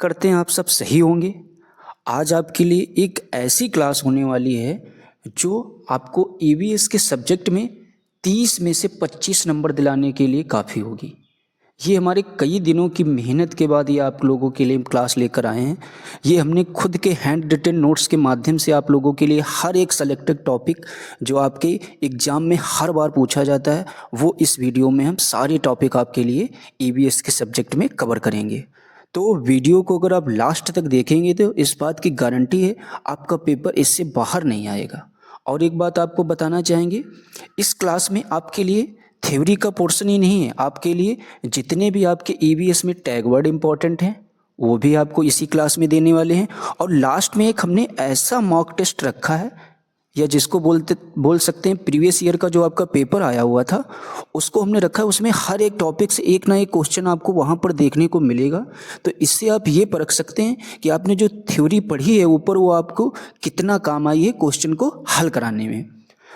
करते हैं आप सब सही होंगे। आज आपके लिए एक ऐसी क्लास होने वाली है जो आपको ईवीएस के सब्जेक्ट में 30 में से 25 नंबर दिलाने के लिए काफ़ी होगी। ये हमारे कई दिनों की मेहनत के बाद ये आप लोगों के लिए क्लास लेकर आए हैं। ये हमने खुद के हैंड रिटन नोट्स के माध्यम से आप लोगों के लिए हर एक सेलेक्टेड टॉपिक जो आपके एग्ज़ाम में हर बार पूछा जाता है वो इस वीडियो में हम सारे टॉपिक आपके लिए ईवीएस के सब्जेक्ट में कवर करेंगे। तो वीडियो को अगर आप लास्ट तक देखेंगे तो इस बात की गारंटी है आपका पेपर इससे बाहर नहीं आएगा। और एक बात आपको बताना चाहेंगे, इस क्लास में आपके लिए थ्योरी का पोर्शन ही नहीं है, आपके लिए जितने भी आपके ईवीएस में टैग वर्ड इंपॉर्टेंट हैं वो भी आपको इसी क्लास में देने वाले हैं। और लास्ट में एक हमने ऐसा मॉक टेस्ट रखा है या जिसको बोल सकते हैं प्रीवियस ईयर का जो आपका पेपर आया हुआ था उसको हमने रखा है। उसमें हर एक टॉपिक से एक ना एक क्वेश्चन आपको वहाँ पर देखने को मिलेगा। तो इससे आप ये परख सकते हैं कि आपने जो थ्योरी पढ़ी है ऊपर वो आपको कितना काम आई है क्वेश्चन को हल कराने में।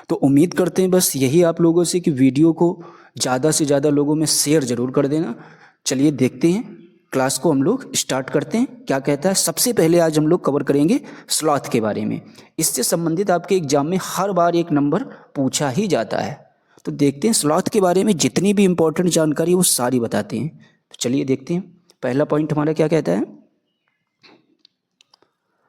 तो उम्मीद करते हैं बस यही आप लोगों से कि वीडियो को ज़्यादा से ज़्यादा लोगों में शेयर ज़रूर कर देना। चलिए देखते हैं क्लास को, हम लोग स्टार्ट करते हैं। क्या कहता है, सबसे पहले आज हम लोग कवर करेंगे स्लॉथ के बारे में। इससे संबंधित आपके एग्जाम में हर बार एक नंबर पूछा ही जाता है। तो देखते हैं स्लॉथ के बारे में जितनी भी इंपॉर्टेंट जानकारी है वो सारी बताते हैं। तो चलिए देखते हैं पहला पॉइंट हमारा क्या कहता है।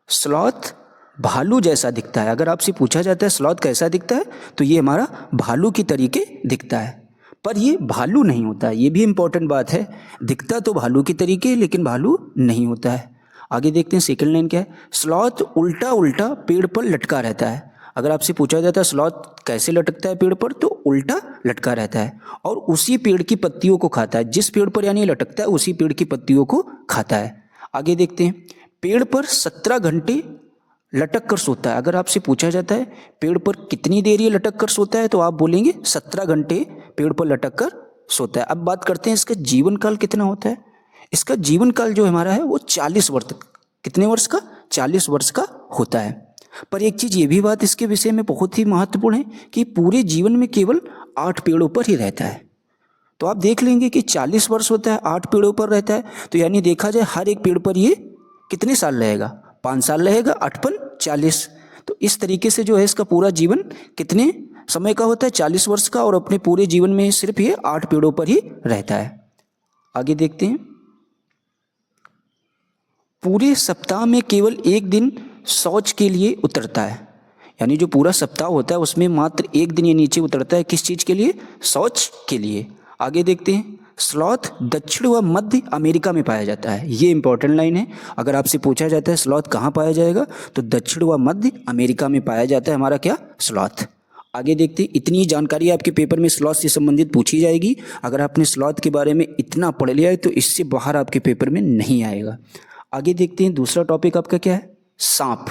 स्लॉथ भालू जैसा दिखता है। अगर आपसे पूछा जाता है स्लॉथ कैसा दिखता है तो ये हमारा भालू की तरीके दिखता है, पर ये भालू नहीं होता है। ये भी इंपॉर्टेंट बात है, दिखता तो भालू की तरीके लेकिन भालू नहीं होता है। आगे देखते हैं सेकंड लाइन क्या है। स्लॉथ उल्टा उल्टा पेड़ पर लटका रहता है। अगर आपसे पूछा जाता है स्लॉथ कैसे लटकता है पेड़ पर, तो उल्टा लटका रहता है और उसी पेड़ की पत्तियों को खाता है। जिस पेड़ पर यानी लटकता है उसी पेड़ की पत्तियों को खाता है। आगे देखते हैं, पेड़ पर 17 घंटे लटक कर सोता है। अगर आपसे पूछा जाता है पेड़ पर कितनी देर ये लटक कर सोता है तो आप बोलेंगे 17 घंटे पेड़ पर लटक कर सोता है। अब बात करते हैं इसका जीवन काल कितना होता है। इसका जीवन काल जो हमारा है वो 40 वर्ष, कितने वर्ष का, 40 वर्ष का होता है। पर एक चीज़ ये भी बात इसके विषय में बहुत ही महत्वपूर्ण है कि पूरे जीवन में केवल 8 पेड़ों पर ही रहता है। तो आप देख लेंगे कि 40 वर्ष होता है, 8 पेड़ों पर रहता है, तो यानी देखा जाए हर एक पेड़ पर ये कितने साल रहेगा, 5 साल रहेगा, 8 पर 40। तो इस तरीके से जो है इसका पूरा जीवन कितने समय का होता है, 40 वर्ष का, और अपने पूरे जीवन में सिर्फ ये 8 पेड़ों पर ही रहता है। आगे देखते हैं, पूरे सप्ताह में केवल एक दिन शौच के लिए उतरता है। यानी जो पूरा सप्ताह होता है उसमें मात्र एक दिन ये नीचे उतरता है। किस चीज़ के लिए, शौच के लिए। आगे देखते हैं, स्लॉथ दक्षिण व मध्य अमेरिका में पाया जाता है। ये इंपॉर्टेंट लाइन है। अगर आपसे पूछा जाता है स्लॉथ कहाँ पाया जाएगा तो दक्षिण व मध्य अमेरिका में पाया जाता है हमारा क्या, स्लॉथ। आगे देखते हैं, इतनी जानकारी आपके पेपर में स्लॉथ से संबंधित पूछी जाएगी। अगर आपने स्लॉथ के बारे में इतना पढ़ लिया है तो इससे बाहर आपके पेपर में नहीं आएगा। आगे देखते हैं, दूसरा टॉपिक आपका क्या है, सांप।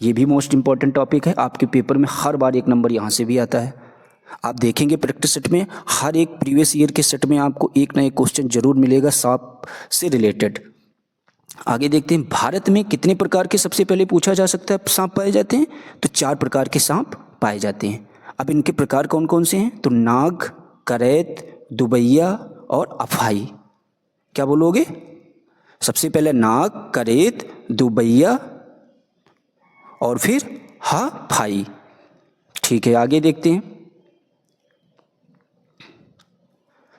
ये भी मोस्ट इंपॉर्टेंट टॉपिक है, आपके पेपर में हर बार एक नंबर यहाँ से भी आता है। आप देखेंगे प्रैक्टिस सेट में हर एक प्रीवियस ईयर के सेट में आपको एक ना एक क्वेश्चन जरूर मिलेगा सांप से रिलेटेड। आगे देखते हैं, भारत में कितने प्रकार के सबसे पहले पूछा जा सकता है सांप पाए जाते हैं, तो 4 प्रकार के सांप पाए जाते हैं। अब इनके प्रकार कौन कौन से हैं, तो नाग, करैत, दुबैया और अफाई। क्या बोलोगे, सबसे पहले नाग, करेत, दुबैया और फिर फाई। ठीक है, आगे देखते हैं,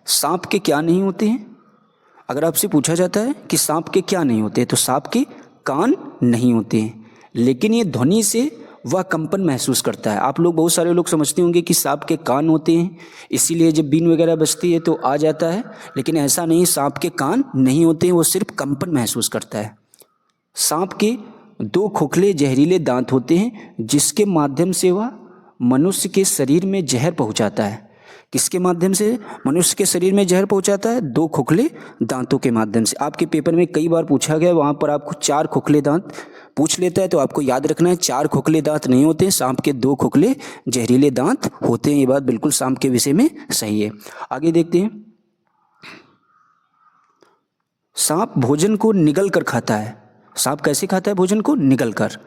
सांप के क्या नहीं होते हैं। अगर आपसे पूछा जाता है कि सांप के क्या नहीं होते, तो सांप के कान नहीं होते हैं, लेकिन ये ध्वनि से वह कंपन महसूस करता है। आप लोग, बहुत सारे लोग समझते होंगे कि सांप के कान होते हैं इसीलिए जब बीन वगैरह बजती है तो आ जाता है, लेकिन ऐसा नहीं, सांप के कान नहीं होते हैं, वो सिर्फ कंपन महसूस करता है। सांप के 2 खोखले जहरीले दांत होते हैं जिसके माध्यम से वह मनुष्य के शरीर में जहर पहुंचाता है। किसके माध्यम से मनुष्य के शरीर में जहर पहुंचाता है, 2 खोखले दांतों के माध्यम से। आपके पेपर में कई बार पूछा गया, वहाँ पर आपको 4 खोखले दांत पूछ लेता है, तो आपको याद रखना है 4 खोखले दांत नहीं होते हैं, सांप के 2 खोखले जहरीले दांत होते हैं। ये बात बिल्कुल सांप के विषय में सही है। आगे देखते हैं, सांप भोजन को निगल कर खाता है। सांप कैसे खाता है भोजन को, निगल कर।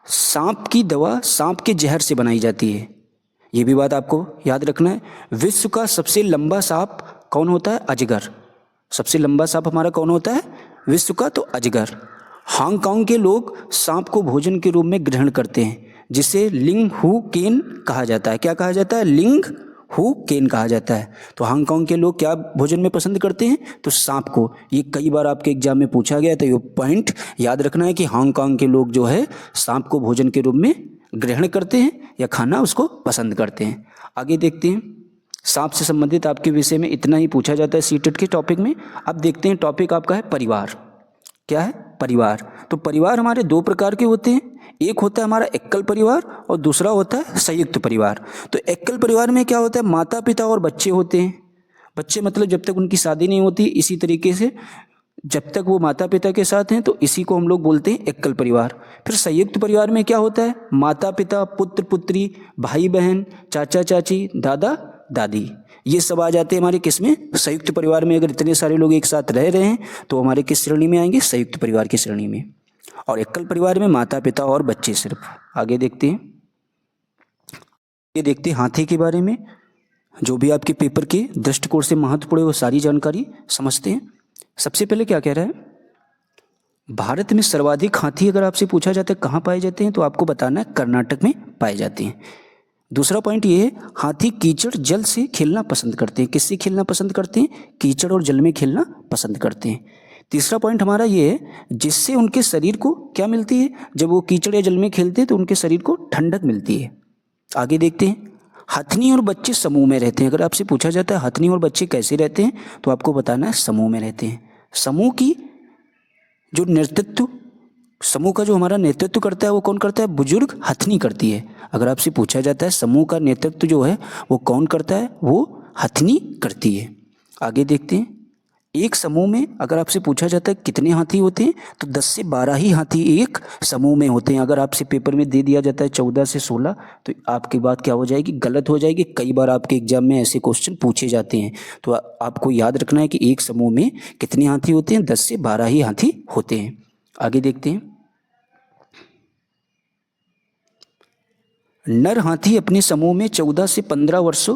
सांप की दवा सांप के जहर से बनाई जाती है, ये भी बात आपको याद रखना है। विश्व का सबसे लंबा सांप कौन होता है, अजगर। सबसे लंबा सांप हमारा कौन होता है, विश्व का तो अजगर। हांगकांग के लोग सांप को भोजन के रूप में ग्रहण करते हैं, जिसे लिंग हु केन कहा जाता है। क्या कहा जाता है? लिंग हु केन कहा जाता है। तो हांगकांग के लोग क्या भोजन में पसंद करते हैं? तो सांप को। ये कई बार आपके एग्जाम में पूछा गया, तो ये पॉइंट याद रखना है कि हांगकांग के लोग जो है सांप को भोजन के रूप में ग्रहण करते हैं या खाना उसको पसंद करते हैं। आगे देखते हैं, सांप से संबंधित आपके विषय में इतना ही पूछा जाता है सीटेट के टॉपिक में। अब देखते हैं टॉपिक आपका है परिवार। क्या है? परिवार। तो परिवार हमारे दो प्रकार के होते हैं, एक होता है हमारा एकल परिवार और दूसरा होता है संयुक्त परिवार। तो एकल परिवार में क्या होता है? माता पिता और बच्चे होते हैं। बच्चे मतलब जब तक उनकी शादी नहीं होती, इसी तरीके से जब तक वो माता पिता के साथ हैं, तो इसी को हम लोग बोलते हैं एकल परिवार। फिर संयुक्त परिवार में क्या होता है? माता पिता, पुत्र पुत्री, भाई बहन, चाचा चाची, दादा दादी, ये सब आ जाते हैं हमारे किस में? संयुक्त परिवार में। अगर इतने सारे लोग एक साथ रह रहे हैं तो हमारे किस श्रेणी में आएंगे? संयुक्त परिवार की श्रेणी में। और एकल परिवार में माता पिता और बच्चे सिर्फ। आगे देखते हैं, ये देखते हैं हाथी के बारे में। जो भी आपके पेपर के दृष्टिकोण से महत्वपूर्ण है वो सारी जानकारी समझते हैं। सबसे पहले क्या कह रहा है? भारत में सर्वाधिक हाथी अगर आपसे पूछा जाता है कहाँ पाए जाते हैं, तो आपको बताना है कर्नाटक में पाए जाते हैं। दूसरा पॉइंट ये है, हाथी कीचड़ जल से खेलना पसंद करते हैं। किससे खेलना पसंद करते हैं? कीचड़ और जल में खेलना पसंद करते हैं। तीसरा पॉइंट हमारा ये है, जिससे उनके शरीर को क्या मिलती है? जब वो कीचड़ या जल में खेलते हैं तो उनके शरीर को ठंडक मिलती है। आगे देखते हैं, हथनी और बच्चे समूह में रहते हैं। अगर आपसे पूछा जाता है हथनी और बच्चे कैसे रहते हैं, तो आपको बताना है समूह में रहते हैं। समूह की जो नेतृत्व, समूह का जो हमारा नेतृत्व करता है वो कौन करता है? बुजुर्ग हथनी करती है। अगर आपसे पूछा जाता है समूह का नेतृत्व जो है वो कौन करता है, वो हथनी करती है। आगे देखते हैं, एक समूह में अगर आपसे पूछा जाता है कितने हाथी होते हैं, तो 10 से 12 ही हाथी एक समूह में होते हैं। अगर आपसे पेपर में दे दिया जाता है 14 से 16, तो आपकी बात क्या हो जाएगी? गलत हो जाएगी। कई बार आपके एग्जाम में ऐसे क्वेश्चन पूछे जाते हैं, तो आपको याद रखना है कि एक समूह में कितने हाथी होते हैं? 10 से 12 ही हाथी होते हैं। आगे देखते हैं, नर हाथी अपने समूह में 14 से 15 वर्षों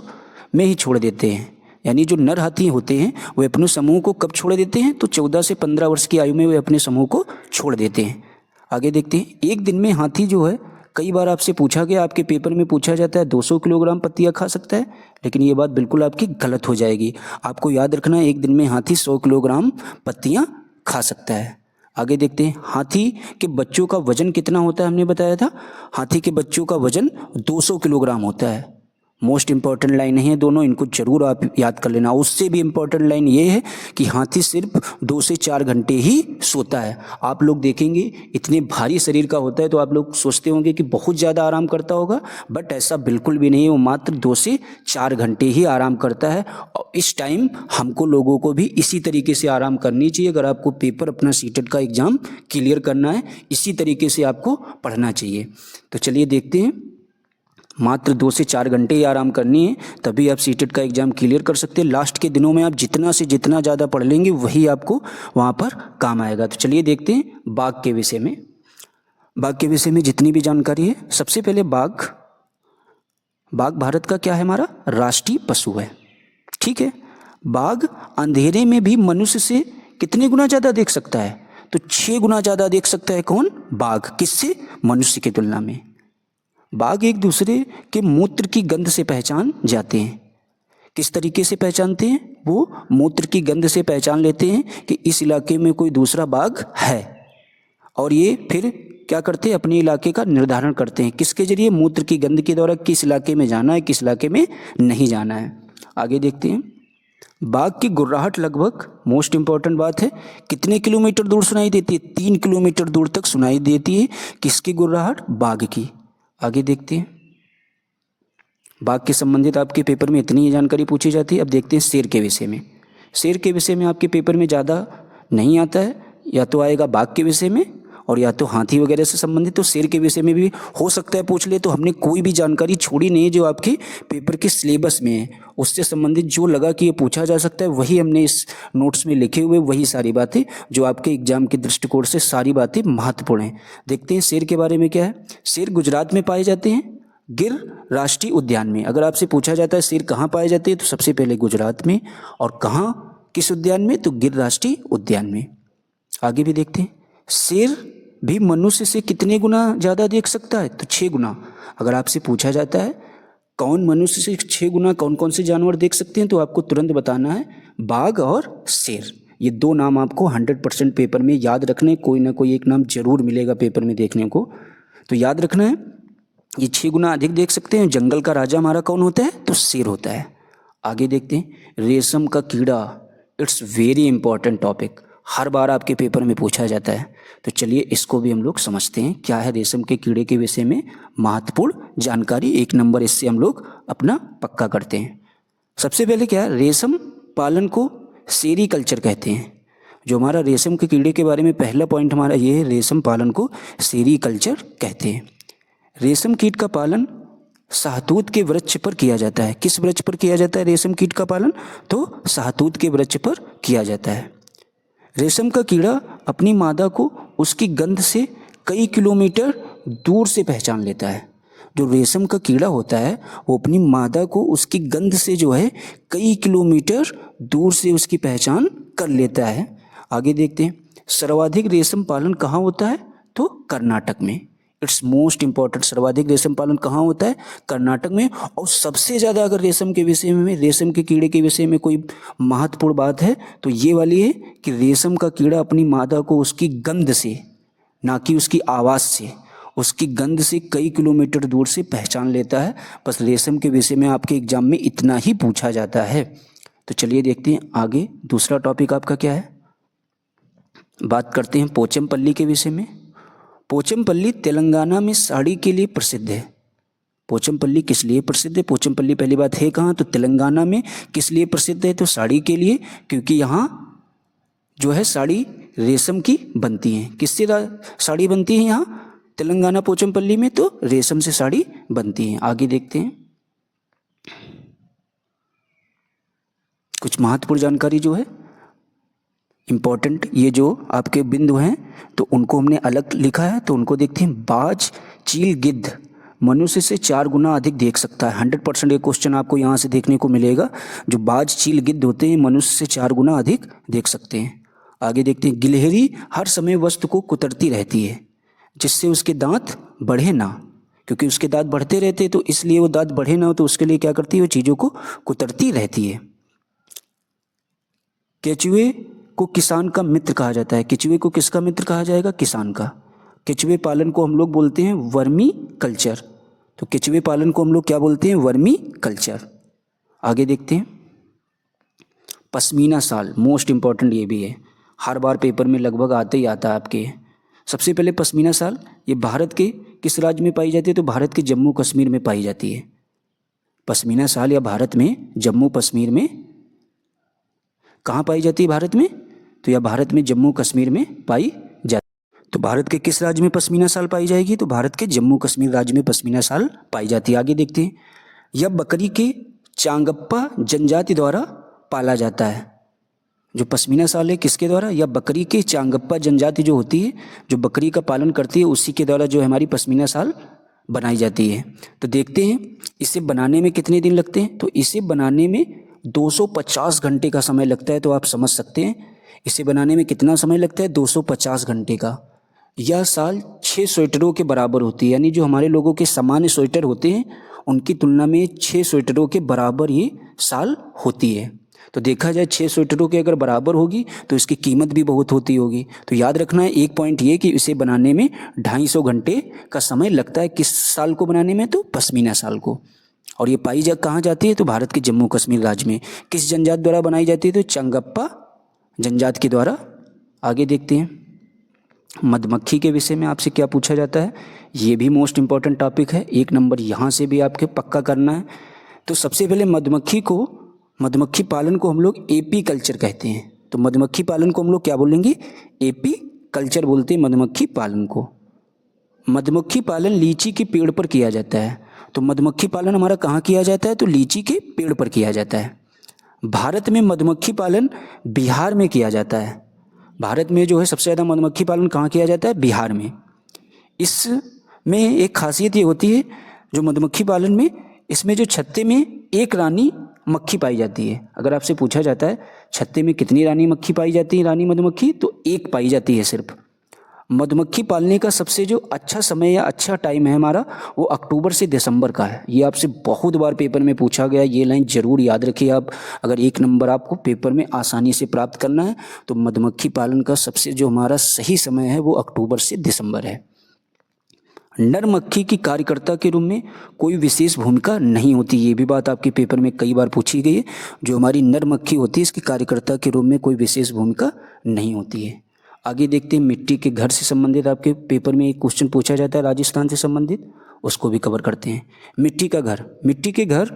में ही छोड़ देते हैं। यानी जो नर हाथी होते हैं वे अपने समूह को कब छोड़ देते हैं? तो 14 से 15 वर्ष की आयु में वे अपने समूह को छोड़ देते हैं। आगे देखते हैं, एक दिन में हाथी जो है, कई बार आपसे पूछा गया, आपके पेपर में पूछा जाता है 200 किलोग्राम पत्तियां खा सकता है, लेकिन ये बात बिल्कुल आपकी गलत हो जाएगी। आपको याद रखना है एक दिन में हाथी 100 किलोग्राम पत्तियां खा सकता है। आगे देखते हैं, हाथी के बच्चों का वजन कितना होता है? हमने बताया था हाथी के बच्चों का वजन 200 किलोग्राम होता है। मोस्ट इंपॉर्टेंट लाइन है दोनों, इनको जरूर आप याद कर लेना। उससे भी इंपॉर्टेंट लाइन ये है कि हाथी सिर्फ 2 से 4 घंटे ही सोता है। आप लोग देखेंगे इतने भारी शरीर का होता है तो आप लोग सोचते होंगे कि बहुत ज़्यादा आराम करता होगा, बट ऐसा बिल्कुल भी नहीं है। वो मात्र 2 से 4 घंटे ही आराम करता है। और इस टाइम हमको लोगों को भी इसी तरीके से आराम करनी चाहिए। अगर आपको पेपर अपना सीटेट का एग्ज़ाम क्लियर करना है, इसी तरीके से आपको पढ़ना चाहिए। तो चलिए देखते हैं, मात्र 2 से 4 घंटे ही आराम करनी है, तभी आप सीटेट का एग्ज़ाम क्लियर कर सकते हैं। लास्ट के दिनों में आप जितना से जितना ज़्यादा पढ़ लेंगे वही आपको वहाँ पर काम आएगा। तो चलिए देखते हैं बाघ के विषय में। बाघ के विषय में जितनी भी जानकारी है, सबसे पहले बाघ भारत का क्या है? हमारा राष्ट्रीय पशु है। ठीक है, बाघ अंधेरे में भी मनुष्य से कितने गुना ज़्यादा देख सकता है? तो 6 गुना ज़्यादा देख सकता है। कौन? बाघ। किससे? मनुष्य की तुलना में। बाघ एक दूसरे के मूत्र की गंध से पहचान जाते हैं। किस तरीके से पहचानते हैं? वो मूत्र की गंध से पहचान लेते हैं कि इस इलाके में कोई दूसरा बाघ है, और ये फिर क्या करते हैं? अपने इलाके का निर्धारण करते हैं। किसके जरिए? मूत्र की गंध के द्वारा, किस इलाके में जाना है, किस इलाके में नहीं जाना है। आगे देखते हैं, बाघ की गुर्राहट लगभग, मोस्ट इंपॉर्टेंट बात है, कितने किलोमीटर दूर सुनाई देती है? 3 किलोमीटर दूर तक सुनाई देती है। किसकी गुर्राहट? बाघ की। आगे देखते हैं, बाघ के संबंधित आपके पेपर में इतनी ही जानकारी पूछी जाती है। अब देखते हैं शेर के विषय में। शेर के विषय में आपके पेपर में ज़्यादा नहीं आता है, या तो आएगा बाघ के विषय में और या तो हाथी वगैरह से संबंधित। तो शेर के विषय में भी हो सकता है पूछ ले। तो हमने कोई भी जानकारी छोड़ी नहीं है जो आपके पेपर के सिलेबस में है, उससे संबंधित जो लगा कि ये पूछा जा सकता है वही हमने इस नोट्स में लिखे हुए, वही सारी बातें जो आपके एग्जाम के दृष्टिकोण से सारी बातें महत्वपूर्ण हैं। देखते हैं शेर के बारे में क्या है। शेर गुजरात में पाए जाते हैं, गिर राष्ट्रीय उद्यान में। अगर आपसे पूछा जाता है शेर कहाँ पाए जाते हैं, तो सबसे पहले गुजरात में, और कहाँ, किस उद्यान में? तो गिर राष्ट्रीय उद्यान में। आगे भी देखते हैं, शेर भी मनुष्य से कितने गुना ज़्यादा देख सकता है? तो 6 गुना। अगर आपसे पूछा जाता है कौन मनुष्य से 6 गुना कौन कौन से जानवर देख सकते हैं, तो आपको तुरंत बताना है बाघ और शेर। ये 2 नाम आपको 100% पेपर में याद रखने, कोई ना कोई एक नाम जरूर मिलेगा पेपर में देखने को, तो याद रखना है। ये 6 गुना अधिक देख सकते हैं। जंगल का राजा हमारा कौन होता है? तो शेर होता है। आगे देखते हैं, रेशम का कीड़ा, इट्स वेरी इंपॉर्टेंट टॉपिक, हर बार आपके पेपर में पूछा जाता है। तो चलिए इसको भी हम लोग समझते हैं, क्या है रेशम के कीड़े के विषय में महत्वपूर्ण जानकारी। 1 नंबर इससे हम लोग अपना पक्का करते हैं। सबसे पहले क्या है, रेशम पालन को सेरीकल्चर कहते हैं। जो हमारा रेशम के कीड़े के बारे में पहला पॉइंट हमारा ये है, रेशम पालन को सेरीकल्चर कहते हैं। रेशम कीट का पालन शाहतूत के वृक्ष पर किया जाता है। किस वृक्ष पर किया जाता है रेशम कीट का पालन? तो शाहतूत के वृक्ष पर किया जाता है। रेशम का कीड़ा अपनी मादा को उसकी गंध से कई किलोमीटर दूर से पहचान लेता है। जो रेशम का कीड़ा होता है वो अपनी मादा को उसकी गंध से जो है कई किलोमीटर दूर से उसकी पहचान कर लेता है। आगे देखते हैं, सर्वाधिक रेशम पालन कहाँ होता है? तो कर्नाटक में। इट्स मोस्ट इंपॉर्टेंट, सर्वाधिक रेशम पालन कहाँ होता है? कर्नाटक में। और सबसे ज़्यादा अगर रेशम के विषय में, रेशम के कीड़े के विषय में कोई महत्वपूर्ण बात है तो ये वाली है कि रेशम का कीड़ा अपनी मादा को उसकी गंध से, ना कि उसकी आवाज़ से, उसकी गंध से कई किलोमीटर दूर से पहचान लेता है। बस रेशम के विषय में आपके एग्जाम में इतना ही पूछा जाता है। तो चलिए देखते हैं आगे दूसरा टॉपिक आपका क्या है। बात करते हैं पोचमपल्ली के विषय में। पोचमपल्ली तेलंगाना में साड़ी के लिए प्रसिद्ध है। पोचमपल्ली किस लिए प्रसिद्ध है? पोचमपल्ली पहली बात है कहाँ? तो तेलंगाना में। किस लिए प्रसिद्ध है? तो साड़ी के लिए, क्योंकि यहाँ जो है साड़ी रेशम की बनती है। किससे साड़ी बनती है यहाँ तेलंगाना पोचमपल्ली में? तो रेशम से साड़ी बनती है। आगे देखते हैं, कुछ महत्वपूर्ण जानकारी जो है इम्पॉर्टेंट, ये जो आपके बिंदु हैं तो उनको हमने अलग लिखा है, तो उनको देखते हैं। बाज, चील, गिद्ध मनुष्य से 4 गुना अधिक देख सकता है। 100% ये क्वेश्चन आपको यहाँ से देखने को मिलेगा। जो बाज, चील, गिद्ध होते हैं मनुष्य से 4 गुना अधिक देख सकते हैं। आगे देखते हैं, गिलहरी हर समय वस्तु को कुतरती रहती है जिससे उसके दांत बढ़े ना, क्योंकि उसके दांत बढ़ते रहते हैं तो इसलिए वो दांत बढ़े ना हो तो उसके लिए क्या करती है, वो चीज़ों को कुतरती रहती है। केचुए को किसान का मित्र कहा जाता है। केचुए को किसका मित्र कहा जाएगा? किसान का। केचुए पालन को हम लोग बोलते हैं वर्मी कल्चर। तो केचुए पालन को हम लोग क्या बोलते हैं? Vermi culture. आगे देखते हैं, पश्मीना शाल, मोस्ट इंपॉर्टेंट ये भी है, हर बार पेपर में लगभग आते ही आता है आपके। सबसे पहले पश्मीना शाल ये भारत के किस राज्य में पाई जाती है? तो भारत के जम्मू कश्मीर में पाई जाती है। पश्मीना शाल या भारत में जम्मू कश्मीर में कहाँ पाई जाती है? भारत में। तो यह भारत में जम्मू कश्मीर में पाई जाती है। तो भारत के किस राज्य में पश्मीना शाल पाई जाएगी? तो भारत के जम्मू कश्मीर राज्य में पश्मीना शाल पाई जाती है। आगे देखते हैं, यह बकरी के चांगप्पा जनजाति द्वारा पाला जाता है। जो पश्मीना शाल है किसके द्वारा? या बकरी के चांगप्पा जनजाति जो होती है, जो बकरी का पालन करती है, उसी के द्वारा जो हमारी पश्मीना शाल बनाई जाती है। तो देखते हैं इसे बनाने में कितने दिन लगते हैं? तो इसे बनाने में 250 घंटे का समय लगता है। तो आप समझ सकते हैं इसे बनाने में कितना समय लगता है? 250 घंटे का। यह शाल 6 स्वेटरों के बराबर होती है, यानी जो हमारे लोगों के सामान्य स्वेटर होते हैं उनकी तुलना में 6 स्वेटरों के बराबर ये शाल होती है। तो देखा जाए 6 स्वेटरों के अगर बराबर होगी तो इसकी कीमत भी बहुत होती होगी। तो याद रखना है एक पॉइंट ये कि इसे बनाने में 250 घंटे का समय लगता है। किस शाल को बनाने में? तो पश्मीना शाल को। और ये पाई कहाँ जाती है? तो भारत के जम्मू कश्मीर राज्य में। किस जनजाति द्वारा बनाई जाती है? तो चांगप्पा जनजाति के द्वारा। आगे देखते हैं, मधुमक्खी के विषय में आपसे क्या पूछा जाता है? ये भी मोस्ट इंपॉर्टेंट टॉपिक है, 1 नंबर यहाँ से भी आपके पक्का करना है। तो सबसे पहले मधुमक्खी पालन को हम लोग एपी कल्चर कहते हैं। तो मधुमक्खी पालन को हम लोग क्या बोलेंगे? एपी कल्चर बोलते हैं मधुमक्खी पालन को। मधुमक्खी पालन लीची के पेड़ पर किया जाता है। तो मधुमक्खी पालन हमारा कहाँ किया जाता है? तो लीची के पेड़ पर किया जाता है। भारत में मधुमक्खी पालन बिहार में किया जाता है। भारत में जो है सबसे ज़्यादा मधुमक्खी पालन कहाँ किया जाता है? बिहार में। इसमें एक खासियत ये होती है जो मधुमक्खी पालन में, इसमें जो छत्ते में एक रानी मक्खी पाई जाती है। अगर आपसे पूछा जाता है छत्ते में कितनी रानी मक्खी पाई जाती है, रानी मधुमक्खी, तो एक पाई जाती है सिर्फ। मधुमक्खी पालने का सबसे जो अच्छा समय या अच्छा टाइम है हमारा, वो अक्टूबर से दिसंबर का है। ये आपसे बहुत बार पेपर में पूछा गया, ये लाइन जरूर याद रखिए आप। अगर 1 नंबर आपको पेपर में आसानी से प्राप्त करना है तो मधुमक्खी पालन का सबसे जो हमारा सही समय है वो अक्टूबर से दिसंबर है। नर मक्खी की कार्यकर्ता के रूप में कोई विशेष भूमिका नहीं होती, ये भी बात आपके पेपर में कई बार पूछी गई है। जो हमारी नर मक्खी होती है इसकी कार्यकर्ता के रूप में कोई विशेष भूमिका नहीं होती है। आगे देखते हैं, मिट्टी के घर से संबंधित आपके पेपर में एक क्वेश्चन पूछा जाता है राजस्थान से संबंधित, उसको भी कवर करते हैं। मिट्टी का घर, मिट्टी के घर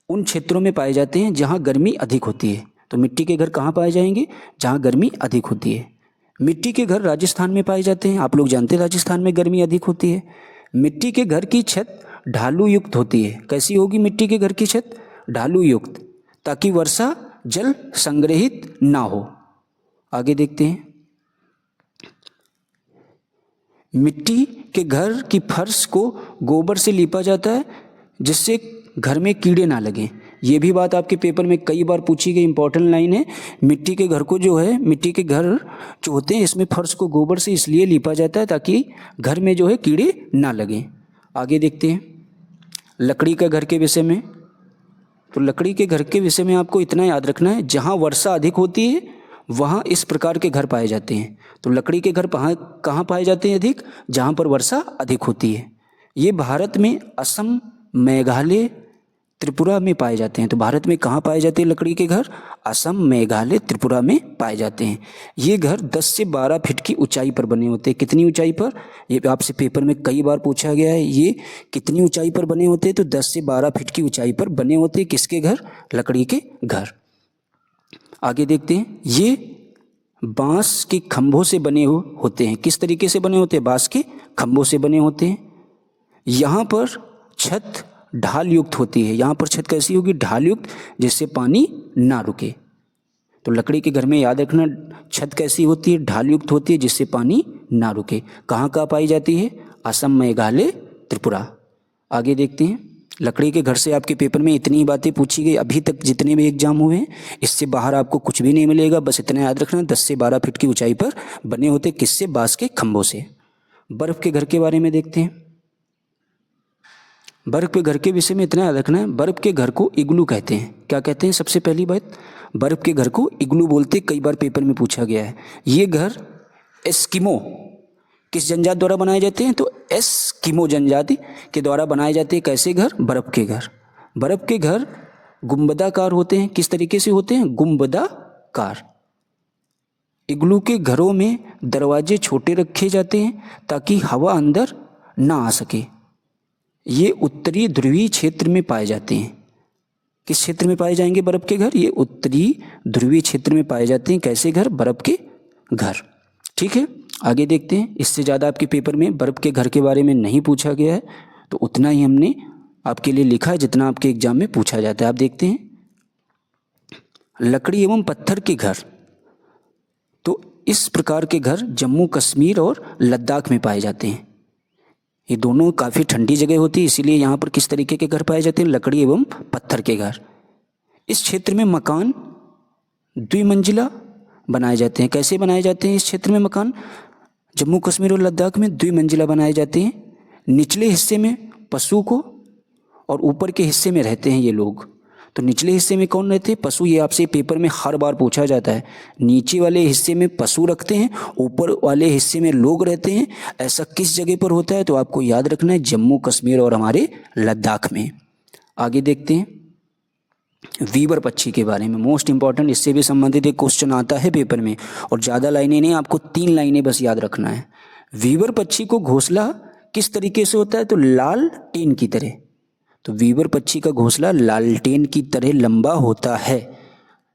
उन क्षेत्रों में पाए जाते हैं जहाँ गर्मी अधिक होती है। तो मिट्टी के घर कहाँ पाए जाएंगे? जहाँ गर्मी अधिक होती है। मिट्टी के घर राजस्थान में पाए जाते हैं। आप लोग जानते हैं राजस्थान में गर्मी अधिक होती है। मिट्टी के घर की छत ढालू युक्त होती है। कैसी होगी मिट्टी के घर की छत? ढालू युक्त, ताकि वर्षा जल संग्रहित ना हो। आगे देखते हैं, मिट्टी के घर की फर्श को गोबर से लीपा जाता है जिससे घर में कीड़े ना लगें। ये भी बात आपके पेपर में कई बार पूछी गई इंपॉर्टेंट लाइन है। मिट्टी के घर को जो है, मिट्टी के घर जो होते हैं इसमें फर्श को गोबर से इसलिए लीपा जाता है ताकि घर में जो है कीड़े ना लगें। आगे देखते हैं, लकड़ी का घर के विषय में। तो लकड़ी के घर के विषय में आपको इतना याद रखना है, जहाँ वर्षा अधिक होती है वहाँ इस प्रकार के घर पाए जाते हैं। तो लकड़ी के घर कहाँ पाए जाते हैं अधिक? जहाँ पर वर्षा अधिक होती है। ये भारत में असम, मेघालय, त्रिपुरा में पाए जाते हैं। तो भारत में कहाँ पाए जाते हैं लकड़ी के घर? असम, मेघालय, त्रिपुरा में पाए जाते हैं। ये घर 10 से 12 फीट की ऊंचाई पर बने होते हैं। कितनी ऊंचाई पर? ये आपसे पेपर में कई बार पूछा गया है। ये कितनी ऊंचाई पर बने होते हैं? तो 10 से 12 फीट की ऊंचाई पर बने होते हैं। किसके घर? लकड़ी के घर। आगे देखते हैं, ये बांस के खंभों से बने होते हैं। किस तरीके से बने होते हैं? बांस के खंभों से बने होते हैं। यहाँ पर छत ढाल युक्त होती है। यहाँ पर छत कैसी होगी? ढाल युक्त, जिससे पानी ना रुके। तो लकड़ी के घर में याद रखना, छत कैसी होती है? ढाल युक्त होती है जिससे पानी ना रुके। कहाँ कहाँ पाई जाती है? असम, मेघालय, त्रिपुरा। आगे देखते हैं, लकड़ी के घर से आपके पेपर में इतनी बातें पूछी गई अभी तक जितने भी एग्जाम हुए हैं, इससे बाहर आपको कुछ भी नहीं मिलेगा। बस इतना याद रखना, 10 से 12 फीट की ऊंचाई पर बने होते। किससे? बांस के खंभों से। बर्फ के घर के बारे में देखते हैं। बर्फ के घर के विषय में इतना याद रखना है, बर्फ के घर को इग्लू कहते हैं। क्या कहते हैं? सबसे पहली बात, बर्फ के घर को इग्लू बोलते, कई बार पेपर में पूछा गया है। ये घर एस्किमो किस जनजाति द्वारा बनाए जाते हैं? तो एस्किमो जनजाति के द्वारा बनाए जाते हैं। कैसे घर? बर्फ के घर। बर्फ के घर गुंबदाकार होते हैं। किस तरीके से होते हैं? गुंबदाकार। इग्लू के घरों में दरवाजे छोटे रखे जाते हैं ताकि हवा अंदर ना आ सके। ये उत्तरी ध्रुवीय क्षेत्र में पाए जाते हैं। किस क्षेत्र में पाए जाएंगे बर्फ के घर? ये उत्तरी ध्रुवीय क्षेत्र में पाए जाते हैं। कैसे घर? बर्फ के घर। ठीक है, आगे देखते हैं। इससे ज़्यादा आपके पेपर में बर्फ के घर के बारे में नहीं पूछा गया है, तो उतना ही हमने आपके लिए लिखा है जितना आपके एग्जाम में पूछा जाता है। आप देखते हैं, लकड़ी एवं पत्थर के घर। तो इस प्रकार के घर जम्मू कश्मीर और लद्दाख में पाए जाते हैं। ये दोनों काफ़ी ठंडी जगह होती है, इसीलिए यहाँ पर किस तरीके के घर पाए जाते हैं? लकड़ी एवं पत्थर के घर। इस क्षेत्र में मकान द्विमंजिला बनाए जाते हैं। कैसे बनाए जाते हैं इस क्षेत्र में मकान? जम्मू कश्मीर और लद्दाख में द्विमंजिला बनाए जाते हैं। निचले हिस्से में पशु को और ऊपर के हिस्से में रहते हैं ये लोग। तो निचले हिस्से में कौन रहते हैं? पशु। ये आपसे पेपर में हर बार पूछा जाता है। नीचे वाले हिस्से में पशु रखते हैं, ऊपर वाले हिस्से में लोग रहते हैं। ऐसा किस जगह पर होता है? तो आपको याद रखना है, जम्मू कश्मीर और हमारे लद्दाख में। आगे देखते हैं, वीवर पक्षी के बारे में। मोस्ट इंपॉर्टेंट, इससे भी संबंधित एक क्वेश्चन आता है पेपर में, और ज़्यादा लाइनें नहीं, आपको 3 लाइनें बस याद रखना है। वीवर पक्षी को घोंसला किस तरीके से होता है? तो लालटेन की तरह। तो वीवर पक्षी का घोंसला लालटेन की तरह लंबा होता है।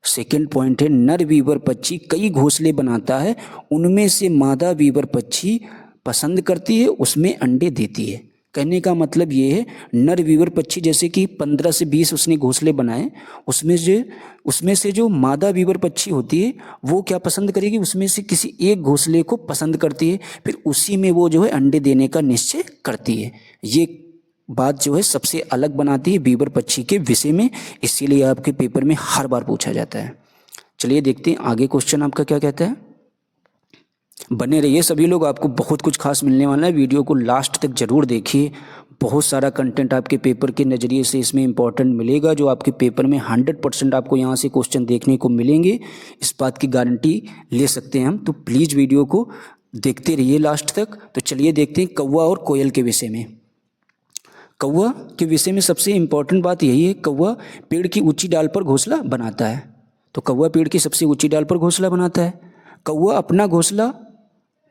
सेकंड पॉइंट है, नर वीवर पक्षी कई घोंसले बनाता है, उनमें से मादा वीवर पक्षी पसंद करती है, उसमें अंडे देती है। कहने का मतलब ये है, नर वीवर पक्षी जैसे कि 15 से 20 उसने घोंसले बनाए, उसमें से जो मादा वीवर पक्षी होती है वो क्या पसंद करेगी? उसमें से किसी एक घोंसले को पसंद करती है, फिर उसी में वो जो है अंडे देने का निश्चय करती है। ये बात जो है सबसे अलग बनाती है बीबर पक्षी के विषय में, इसीलिए आपके पेपर में हर बार पूछा जाता है। चलिए देखते हैं आगे क्वेश्चन आपका क्या कहता है। बने रहिए सभी लोग, आपको बहुत कुछ खास मिलने वाला है, वीडियो को लास्ट तक जरूर देखिए। बहुत सारा कंटेंट आपके पेपर के नज़रिए से इसमें इंपॉर्टेंट मिलेगा, जो आपके पेपर में 100% आपको यहाँ से क्वेश्चन देखने को मिलेंगे, इस बात की गारंटी ले सकते हैं हम। तो प्लीज़ वीडियो को देखते रहिए लास्ट तक। तो चलिए देखते हैं कौवा और कोयल के विषय में। कौवा के विषय में सबसे इम्पॉर्टेंट बात यही है, कौवा पेड़ की ऊंची डाल पर घोंसला बनाता है। तो कौवा पेड़ की सबसे ऊंची डाल पर घोंसला बनाता है। कौवा अपना घोंसला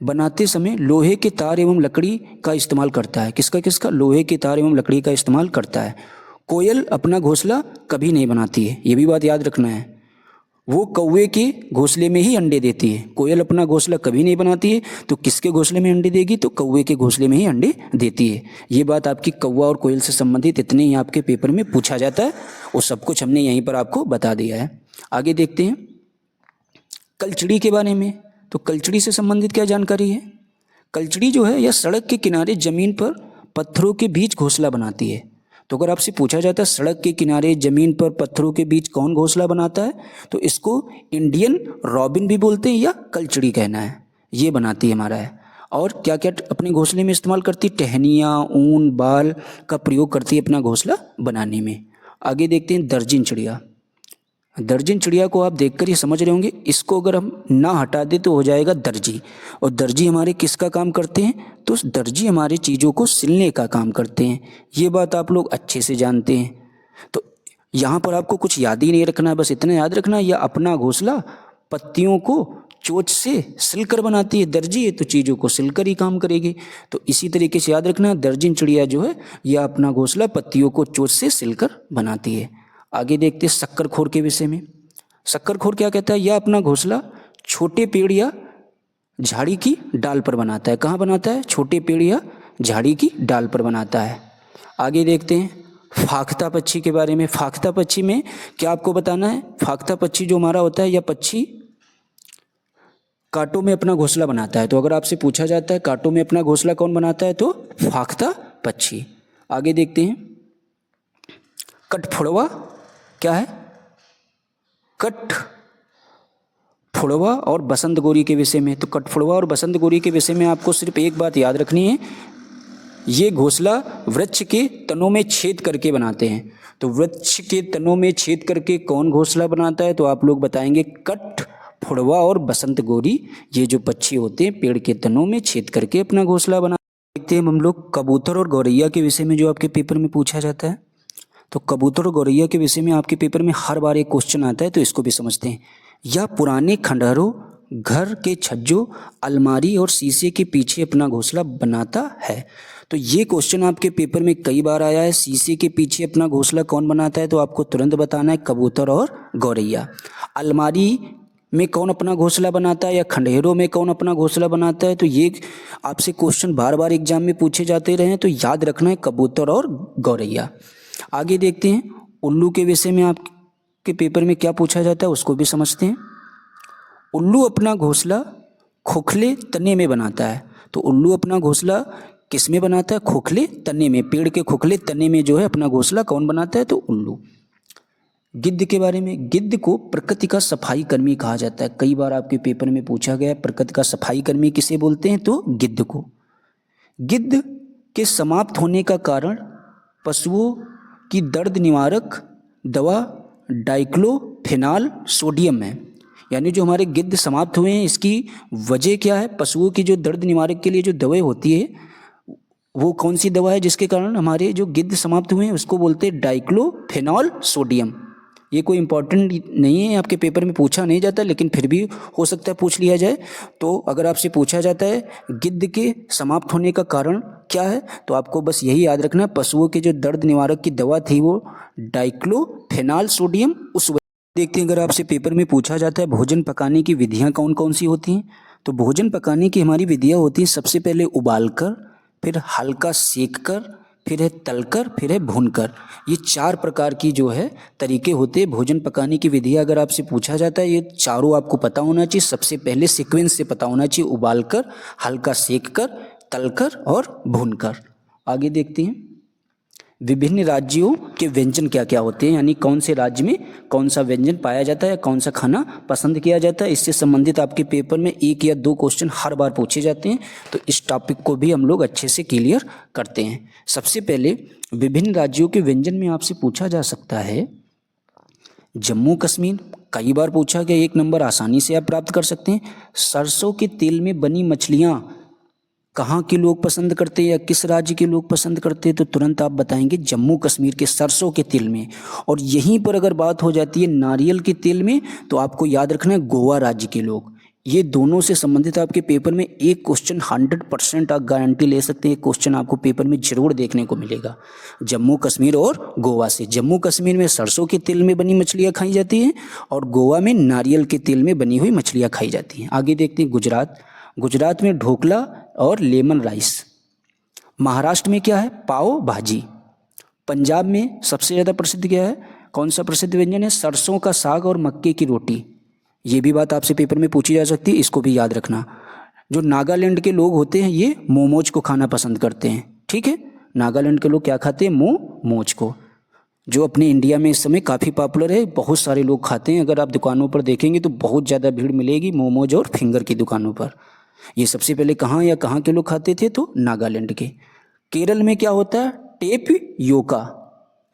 बनाते समय लोहे के तार एवं लकड़ी का इस्तेमाल करता है। किसका? लोहे के तार एवं लकड़ी का इस्तेमाल करता है। कोयल अपना घोंसला कभी नहीं बनाती है, ये भी बात याद रखना है। वो कौवे के घोंसले में ही अंडे देती है। कोयल अपना घोंसला कभी नहीं बनाती है, तो किसके घोंसले में अंडे देगी? तो कौवे के घोंसले में ही अंडे देती है। ये बात आपकी कौवा और कोयल से संबंधित इतने ही आपके पेपर में पूछा जाता है, और सब कुछ हमने यहीं पर आपको बता दिया है। आगे देखते हैं कलचड़ी के बारे में। तो कलचड़ी से संबंधित क्या जानकारी है? कलचड़ी जो है यह सड़क के किनारे जमीन पर पत्थरों के बीच घोंसला बनाती है। तो अगर आपसे पूछा जाता है सड़क के किनारे जमीन पर पत्थरों के बीच कौन घोंसला बनाता है, तो इसको इंडियन रॉबिन भी बोलते हैं या कलचड़ी कहना है, ये बनाती है हमारा है। और क्या क्या अपने घोंसले में इस्तेमाल करती? टहनियाँ, ऊन, बाल का प्रयोग करती है अपना घोंसला बनाने में। आगे देखते हैं दर्जिन चिड़िया। दर्जिन चिड़िया को आप देखकर ही समझ रहे होंगे, इसको अगर हम ना हटा दें तो हो जाएगा दर्जी। और दर्जी हमारे किसका काम करते हैं? तो दर्जी हमारे चीज़ों को सिलने का काम करते हैं। ये बात आप लोग अच्छे से जानते हैं। तो यहाँ पर आपको कुछ याद ही नहीं रखना है, बस इतना याद रखना है, यह अपना घोंसला पत्तियों को चोंच से सिलकर बनाती है। दर्जी है तो चीज़ों को सिलकर ही काम करेगी। तो इसी तरीके से याद रखना, दर्जिन चिड़िया जो है यह अपना घोंसला पत्तियों को चोंच से सिलकर बनाती है। आगे देखते हैं शक्करखोर के विषय में। शक्करखोर क्या कहता है? यह अपना घोंसला छोटे पेड़ या झाड़ी की डाल पर बनाता है। कहाँ बनाता है? छोटे पेड़ या झाड़ी की डाल पर बनाता है। आगे देखते हैं फाख्ता पक्षी के बारे में। फाख्ता पक्षी में क्या आपको बताना है? फाख्ता पक्षी जो हमारा होता है, यह पक्षी कांटों में अपना घोंसला बनाता है। तो अगर आपसे पूछा जाता है कांटों में अपना घोंसला कौन बनाता है, तो फाख्ता पक्षी। आगे देखते हैं कठफोड़वा क्या है? कठफोड़वा और बसंत गोरी के विषय में। तो कठफोड़वा और बसंत गोरी के विषय में आपको सिर्फ एक बात याद रखनी है, ये घोंसला वृक्ष के तनों में छेद करके बनाते हैं। तो वृक्ष के तनों में छेद करके कौन घोंसला बनाता है? तो आप लोग बताएंगे कठफोड़वा और बसंत गोरी, ये जो पक्षी होते हैं पेड़ के तनों में छेद करके अपना घोंसला बनाते हैं। देखते हैं हम लोग कबूतर और गौरैया के विषय में, जो आपके पेपर में पूछा जाता है। तो कबूतर और गौरैया के विषय में आपके पेपर में हर बार एक क्वेश्चन आता है, तो इसको भी समझते हैं। यह पुराने खंडहरों, घर के छज्जों, अलमारी और शीशे के पीछे अपना घोंसला बनाता है। तो ये क्वेश्चन आपके पेपर में कई बार आया है। शीशे के पीछे अपना घोंसला कौन बनाता है? तो आपको तुरंत बताना है कबूतर और गौरैया। अलमारी में कौन अपना घोंसला बनाता है, या खंडहरों में कौन अपना घोंसला बनाता है? तो ये आपसे क्वेश्चन बार बार एग्जाम में पूछे जाते रहे, तो याद रखना है कबूतर और गौरैया। आगे देखते हैं उल्लू के विषय में आपके पेपर में क्या पूछा जाता है, उसको भी समझते हैं। उल्लू अपना घोंसला खोखले तने में बनाता है। तो उल्लू अपना घोंसला किस में बनाता है? खोखले तने में। पेड़ के खोखले तने में जो है अपना घोंसला कौन बनाता है? तो उल्लू। गिद्ध के बारे में। गिद्ध को प्रकृति का सफाई कर्मी कहा जाता है। कई बार आपके पेपर में पूछा गया है प्रकृति का सफाई कर्मी किसे बोलते हैं? तो गिद्ध को। गिद्ध के समाप्त होने का कारण पशुओं की दर्द निवारक दवा डाइक्लोफेनाक सोडियम है। यानी जो हमारे गिद्ध समाप्त हुए हैं, इसकी वजह क्या है? पशुओं की जो दर्द निवारक के लिए जो दवाई होती है, वो कौन सी दवा है जिसके कारण हमारे जो गिद्ध समाप्त हुए हैं, उसको बोलते हैं डाइक्लोफेनाक सोडियम। ये कोई इंपॉर्टेंट नहीं है, आपके पेपर में पूछा नहीं जाता, लेकिन फिर भी हो सकता है पूछ लिया जाए। तो अगर आपसे पूछा जाता है गिद्ध के समाप्त होने का कारण क्या है, तो आपको बस यही याद रखना, पशुओं के जो दर्द निवारक की दवा थी वो डाइक्लोफेनाक सोडियम। उस देखते हैं अगर आपसे पेपर में पूछा जाता है भोजन पकाने की विधियाँ कौन कौन सी होती हैं, तो भोजन पकाने की हमारी विधियाँ होती हैं सबसे पहले उबालकर, फिर हल्का सेक कर, फिर है तलकर, फिर है भूनकर। ये 4 प्रकार की जो है तरीके होते हैं भोजन पकाने की विधियाँ। अगर आपसे पूछा जाता है ये चारों आपको पता होना चाहिए, सबसे पहले सीक्वेंस से पता होना चाहिए, उबालकर, हल्का सेक कर, तलकर और भूनकर। आगे देखते हैं विभिन्न राज्यों के व्यंजन क्या क्या होते हैं, यानी कौन से राज्य में कौन सा व्यंजन पाया जाता है, कौन सा खाना पसंद किया जाता है। इससे संबंधित आपके पेपर में 1 या 2 क्वेश्चन हर बार पूछे जाते हैं, तो इस टॉपिक को भी हम लोग अच्छे से क्लियर करते हैं। सबसे पहले विभिन्न राज्यों के व्यंजन में आपसे पूछा जा सकता है जम्मू कश्मीर, कई बार पूछा गया, 1 नंबर आसानी से आप प्राप्त कर सकते हैं। सरसों के तेल में बनी मछलियाँ कहाँ के लोग पसंद करते हैं या किस राज्य के लोग पसंद करते हैं, तो तुरंत आप बताएंगे जम्मू कश्मीर के सरसों के तेल में। और यहीं पर अगर बात हो जाती है नारियल के तेल में, तो आपको याद रखना है गोवा राज्य के लोग। ये दोनों से संबंधित आपके पेपर में एक क्वेश्चन 100% आप गारंटी ले सकते हैं, क्वेश्चन आपको पेपर में जरूर देखने को मिलेगा, जम्मू कश्मीर और गोवा से। जम्मू कश्मीर में सरसों के तेल में बनी मछलियाँ खाई जाती हैं और गोवा में नारियल के तेल में बनी हुई मछलियाँ खाई जाती हैं। आगे देखते हैं गुजरात। गुजरात में ढोकला और लेमन राइस। महाराष्ट्र में क्या है, पाव भाजी। पंजाब में सबसे ज़्यादा प्रसिद्ध क्या है, कौन सा प्रसिद्ध व्यंजन है, सरसों का साग और मक्के की रोटी। ये भी बात आपसे पेपर में पूछी जा सकती है, इसको भी याद रखना। जो नागालैंड के लोग होते हैं ये मोमोज को खाना पसंद करते हैं, ठीक है। नागालैंड के लोग क्या खाते हैं, मोमोज को, जो अपने इंडिया में इस समय काफ़ी पॉपुलर है, बहुत सारे लोग खाते हैं। अगर आप दुकानों पर देखेंगे तो बहुत ज़्यादा भीड़ मिलेगी मोमोज और फिंगर की दुकानों पर। ये सबसे पहले कहाँ या कहाँ के लोग खाते थे, तो नागालैंड के। केरल में क्या होता है, टेप योका।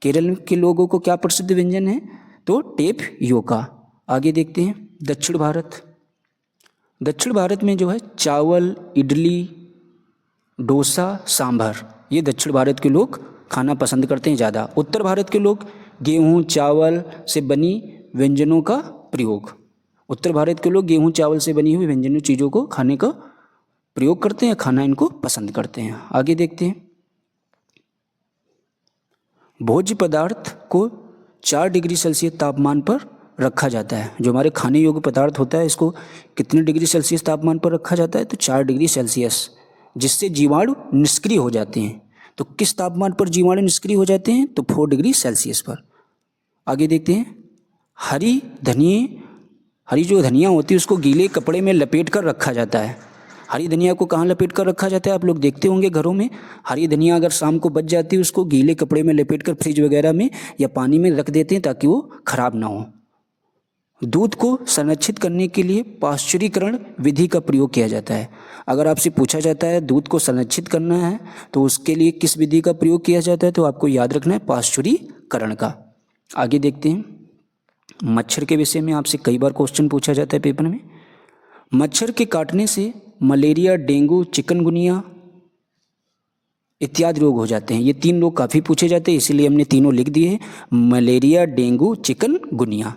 केरल के लोगों को क्या प्रसिद्ध व्यंजन है, तो टेप योका। आगे देखते हैं दक्षिण भारत। दक्षिण भारत में जो है चावल, इडली, डोसा, सांभर, ये दक्षिण भारत के लोग खाना पसंद करते हैं ज़्यादा। उत्तर भारत के लोग गेहूँ चावल से बनी व्यंजनों का प्रयोग, उत्तर भारत के लोग गेहूँ चावल से बनी हुई व्यंजनों चीज़ों को खाने का प्रयोग करते हैं, खाना इनको पसंद करते हैं। आगे देखते हैं भोज्य पदार्थ को 4 डिग्री सेल्सियस तापमान पर रखा जाता है। जो हमारे खाने योग्य पदार्थ होता है इसको कितने डिग्री सेल्सियस तापमान पर रखा जाता है, तो 4 डिग्री सेल्सियस, जिससे जीवाणु निष्क्रिय हो जाते हैं। तो किस तापमान पर जीवाणु निष्क्रिय हो जाते हैं, तो 4 डिग्री सेल्सियस पर। आगे देखते हैं हरी जो धनिया होती है उसको गीले कपड़े में लपेट कर रखा जाता है। हरी धनिया को कहाँ लपेट कर रखा जाता है, आप लोग देखते होंगे घरों में। हरी धनिया अगर शाम को बच जाती है उसको गीले कपड़े में लपेट कर फ्रिज वगैरह में या पानी में रख देते हैं ताकि वो खराब ना हो। दूध को संरक्षित करने के लिए पाश्चुरीकरण विधि का प्रयोग किया जाता है। अगर आपसे पूछा जाता है दूध को संरक्षित करना है तो उसके लिए किस विधि का प्रयोग किया जाता है, तो आपको याद रखना है पाश्चुरीकरण का। आगे देखते हैं मच्छर के विषय में आपसे कई बार क्वेश्चन पूछा जाता है पेपर में। मच्छर के काटने से मलेरिया, डेंगू, चिकनगुनिया इत्यादि रोग हो जाते हैं। ये 3 रोग काफ़ी पूछे जाते हैं, इसीलिए हमने तीनों लिख दिए हैं। मलेरिया, डेंगू, चिकनगुनिया,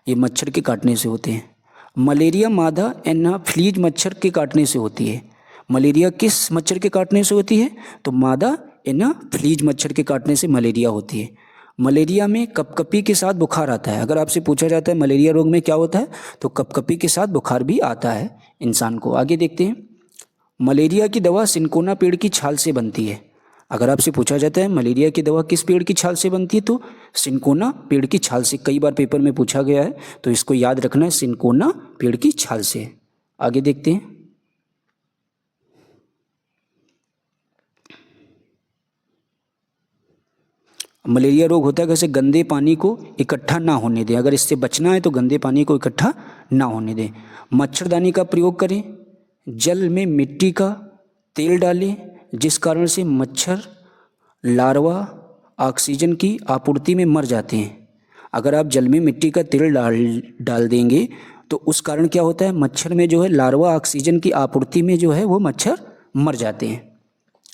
ये मच्छर के काटने से होते हैं। मलेरिया मादा एनाफिलीज मच्छर के काटने से होती है। मलेरिया किस मच्छर के काटने से होती है, तो मादा एनाफिलीज मच्छर के काटने से मलेरिया होती है। मलेरिया में कपकपी के साथ बुखार आता है। अगर आपसे पूछा जाता है मलेरिया रोग में क्या होता है, तो कपकपी के साथ बुखार भी आता है इंसान को। आगे देखते हैं मलेरिया की दवा सिनकोना पेड़ की छाल से बनती है। अगर आपसे पूछा जाता है मलेरिया की दवा किस पेड़ की छाल से बनती है, तो सिनकोना पेड़ की छाल से। कई बार पेपर में पूछा गया है, तो इसको याद रखना है, सिनकोना पेड़ की छाल से। आगे देखते हैं मलेरिया रोग होता है कैसे, गंदे पानी को इकट्ठा ना होने दें। अगर इससे बचना है तो गंदे पानी को इकट्ठा ना होने दें। मच्छरदानी का प्रयोग करें। जल में मिट्टी का तेल डालें जिस कारण से मच्छर लार्वा ऑक्सीजन की आपूर्ति में मर जाते हैं। अगर आप जल में मिट्टी का तेल डाल देंगे तो उस कारण क्या होता है, मच्छर में जो है लार्वा ऑक्सीजन की आपूर्ति में जो है वो मच्छर मर जाते हैं।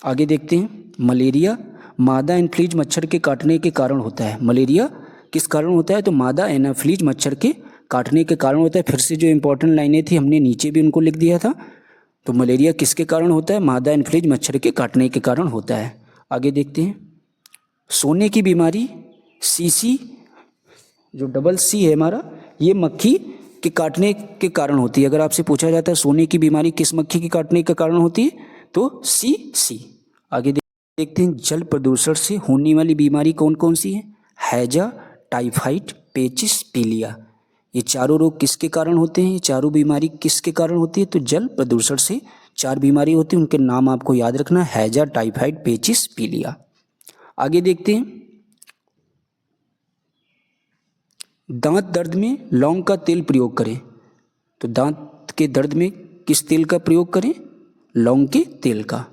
आगे देखते हैं मलेरिया मादा एनाफिलीज मच्छर के काटने के कारण होता है। मलेरिया किस कारण होता है, तो मादा एनाफिलीज मच्छर के काटने के कारण होता है। फिर से जो इंपॉर्टेंट लाइनें थी हमने नीचे भी उनको लिख दिया था। तो मलेरिया किसके कारण होता है, मादा एनाफिलीज मच्छर के काटने के कारण होता है। आगे देखते हैं सोने की बीमारी सीसी, जो डबल सी है हमारा, ये मक्खी के काटने के कारण होती है। अगर आपसे पूछा जाता है सोने की बीमारी किस मक्खी के काटने के कारण होती है, तो सी। आगे देखते हैं जल प्रदूषण से होने वाली बीमारी कौन कौन सी है, हैजा, टाइफाइड, पेचिस, पीलिया। ये चारों रोग किसके कारण होते हैं, ये चारों बीमारी किसके कारण होती है, तो जल प्रदूषण से 4 बीमारी होती है। उनके नाम आपको याद रखना, हैजा, टाइफाइड, पेचिस, पीलिया। आगे देखते हैं, दांत दर्द में लौंग का तेल प्रयोग करें। तो दांत के दर्द में किस तेल का प्रयोग करें? लौंग के तेल का।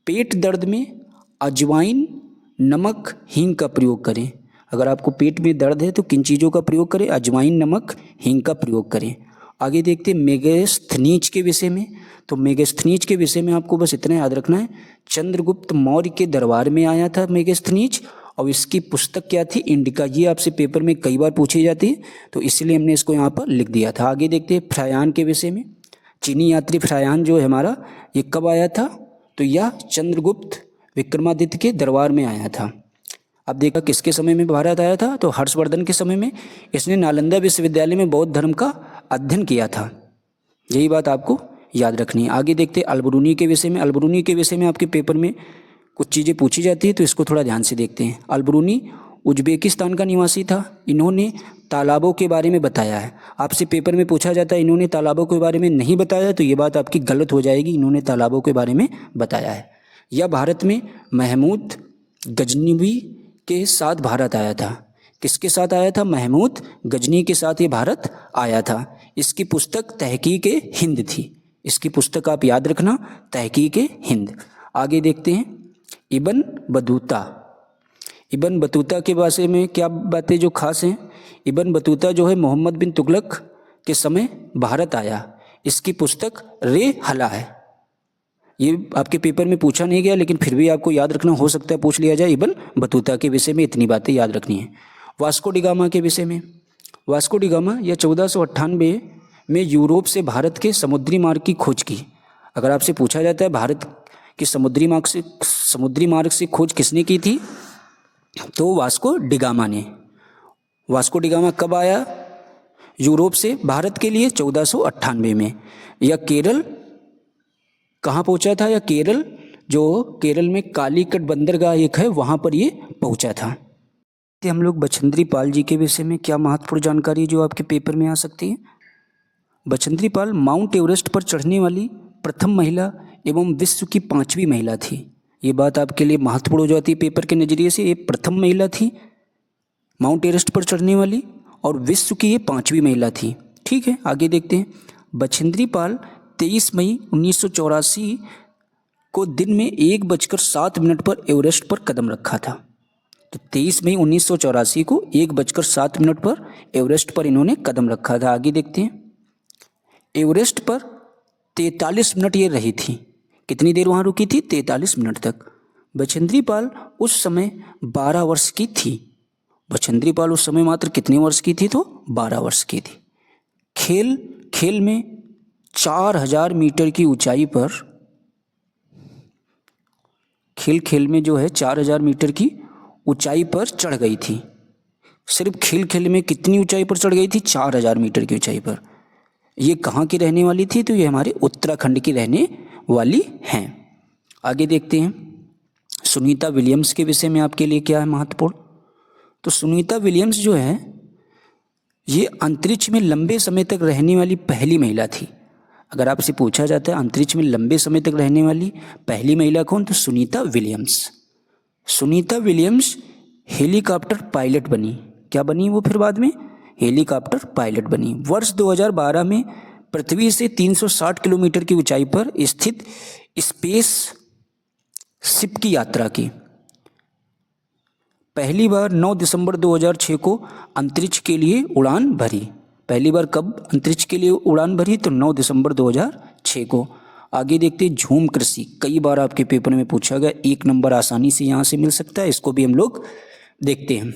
पेट दर्द में अजवाइन, नमक, हींग का प्रयोग करें। अगर आपको पेट में दर्द है तो किन चीज़ों का प्रयोग करें? अजवाइन, नमक, हींग का प्रयोग करें। आगे देखते हैं मेगास्थनीज के विषय में। तो मेगास्थनीज के विषय में आपको बस इतना याद रखना है, चंद्रगुप्त मौर्य के दरबार में आया था मेगास्थनीज, और इसकी पुस्तक क्या थी? इंडिका। ये आपसे पेपर में कई बार पूछी जाती है, तो इसलिए हमने इसको यहाँ पर लिख दिया था। आगे देखते हैं फ्रायान के विषय में। चीनी यात्री फ्रायान जो है हमारा, ये कब आया था? तो यह चंद्रगुप्त विक्रमादित्य के दरबार में आया था। अब देखा किसके समय में भारत आया था? तो हर्षवर्धन के समय में। इसने नालंदा विश्वविद्यालय में बौद्ध धर्म का अध्ययन किया था। यही बात आपको याद रखनी है। आगे देखते हैं अलबरूनी के विषय में। अलबरूनी के विषय में आपके पेपर में कुछ चीज़ें पूछी जाती है, तो इसको थोड़ा ध्यान से देखते हैं। अलबरूनी उज्बेकिस्तान का निवासी था। इन्होंने तालाबों के बारे में बताया है। आपसे पेपर में पूछा जाता है इन्होंने तालाबों के बारे में नहीं बताया, तो ये बात आपकी गलत हो जाएगी। इन्होंने तालाबों के बारे में बताया है। यह भारत में महमूद गजनवी के साथ भारत आया था। किसके साथ आया था? महमूद गजनी के साथ ये भारत आया था। इसकी पुस्तक तहकीक-ए-हिंद थी। इसकी पुस्तक आप याद रखना, तहकीक-ए-हिंद। आगे देखते हैं इब्न बतूता। इब्न बतूता के बारे में क्या बातें जो खास हैं? इब्न बतूता जो है मोहम्मद बिन तुगलक के समय भारत आया। इसकी पुस्तक रे हला है। ये आपके पेपर में पूछा नहीं गया, लेकिन फिर भी आपको याद रखना, हो सकता है पूछ लिया जाए। इब्न बतूता के विषय में इतनी बातें याद रखनी है। वास्को डी गामा के विषय में। वास्को डी गामा यह 1498 में यूरोप से भारत के समुद्री मार्ग की खोज की। अगर आपसे पूछा जाता है भारत की समुद्री मार्ग से खोज किसने की थी, तो वास्को डी गामा ने। वास्को डी गामा कब आया यूरोप से भारत के लिए? 1498 में। यह केरल कहाँ पहुंचा था? या केरल, जो केरल में कालीकट बंदरगाह एक है, वहाँ पर ये पहुंचा था। हम लोग बछेंद्री पाल जी के विषय में क्या महत्वपूर्ण जानकारी जो आपके पेपर में आ सकती है? बछेंद्री पाल माउंट एवरेस्ट पर चढ़ने वाली प्रथम महिला एवं विश्व की 5वीं महिला थी। ये बात आपके लिए महत्वपूर्ण हो जाती है पेपर के नज़रिए से। ये प्रथम महिला थी माउंट एवरेस्ट पर चढ़ने वाली, और विश्व की ये 5वीं महिला थी। ठीक है, आगे देखते हैं। बछेंद्री पाल 23 मई 1984 को दिन में 1:07 पर एवरेस्ट पर कदम रखा था। तो 23 मई 1984 को 1:07 पर एवरेस्ट पर इन्होंने कदम रखा था। आगे देखते हैं। एवरेस्ट पर 43 मिनट ये रही थी। कितनी देर वहाँ रुकी थी? 43 मिनट तक। बछेंद्री पाल उस समय 12 वर्ष की थी। बछेंद्री पाल उस समय मात्र कितने वर्ष की थी? तो 12 वर्ष की थी। खेल में 4000 मीटर की ऊंचाई पर, खेल में जो है 4000 मीटर की ऊंचाई पर चढ़ गई थी। सिर्फ खेल में कितनी ऊंचाई पर चढ़ गई थी? 4000 मीटर की ऊंचाई पर। ये कहाँ की रहने वाली थी? तो ये हमारे उत्तराखंड की रहने वाली हैं। आगे देखते हैं सुनीता विलियम्स के विषय में आपके लिए क्या है महत्वपूर्ण। तो सुनीता विलियम्स जो है ये अंतरिक्ष में लंबे समय तक रहने वाली पहली महिला थी। अगर आपसे पूछा जाता है अंतरिक्ष में लंबे समय तक रहने वाली पहली महिला कौन, तो Sunita Williams. Sunita Williams helicopter pilot बनी। क्या बनी वो? फिर बाद में हेलीकॉप्टर पायलट बनी। वर्ष 2012 में पृथ्वी से 360 किलोमीटर की ऊंचाई पर स्थित स्पेस शिप की यात्रा की। पहली बार 9 दिसंबर 2006 को अंतरिक्ष के लिए उड़ान भरी। पहली बार कब अंतरिक्ष के लिए उड़ान भरी? तो 9 दिसंबर 2006 को। आगे देखते हैं झूम कृषि। कई बार आपके पेपर में पूछा गया, 1 नंबर आसानी से यहाँ से मिल सकता है। इसको भी हम लोग देखते हैं।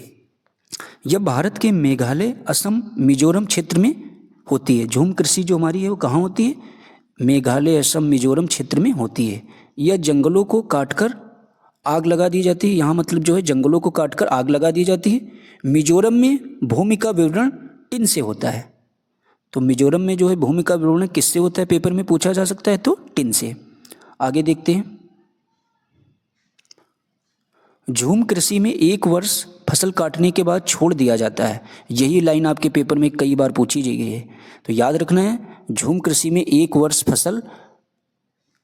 यह भारत के मेघालय, असम, मिजोरम क्षेत्र में होती है। झूम कृषि जो हमारी है वो कहाँ होती है? मेघालय, असम, मिजोरम क्षेत्र में होती है। यह जंगलों को काटकर आग लगा दी जाती है। यहाँ मतलब जो है जंगलों को काटकर आग लगा दी जाती है। मिजोरम में भूमि का विवरण टिन से होता है। तो मिजोरम में जो है भूमि का विवरण किससे होता है? पेपर में पूछा जा सकता है, तो टिन से। आगे देखते हैं। झूम कृषि में 1 वर्ष फसल काटने के बाद छोड़ दिया जाता है। यही लाइन आपके पेपर में कई बार पूछी गई है, तो याद रखना है। झूम कृषि में 1 वर्ष फसल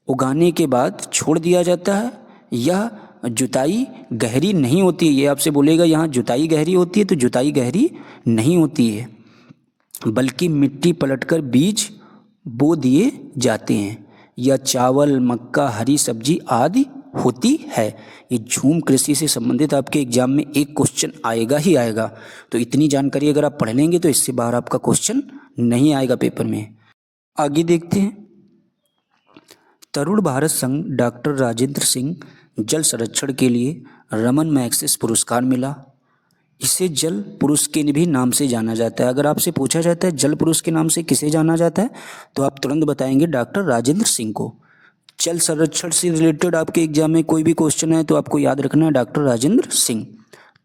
उगाने के बाद छोड़ दिया जाता है। यह जुताई गहरी नहीं होती है। ये आपसे बोलेगा यहाँ जुताई गहरी होती है, तो जुताई गहरी नहीं होती है, बल्कि मिट्टी पलटकर बीज बो दिए जाते हैं। या चावल, मक्का, हरी सब्जी आदि होती है। ये झूम कृषि से संबंधित आपके एग्जाम में एक क्वेश्चन आएगा ही आएगा। तो इतनी जानकारी अगर आप पढ़ लेंगे तो इससे बाहर आपका क्वेश्चन नहीं आएगा पेपर में। आगे देखते हैं। तरुण भारत संघ डॉक्टर राजेंद्र सिंह जल संरक्षण के लिए रमन मैग्सेसे पुरस्कार मिला। इसे जल पुरुष के भी नाम से जाना जाता है। अगर आपसे पूछा जाता है जल पुरुष के नाम से किसे जाना जाता है, तो आप तुरंत बताएंगे डॉक्टर राजेंद्र सिंह को। जल संरक्षण से रिलेटेड आपके एग्जाम में कोई भी क्वेश्चन है तो आपको याद रखना है डॉक्टर राजेंद्र सिंह।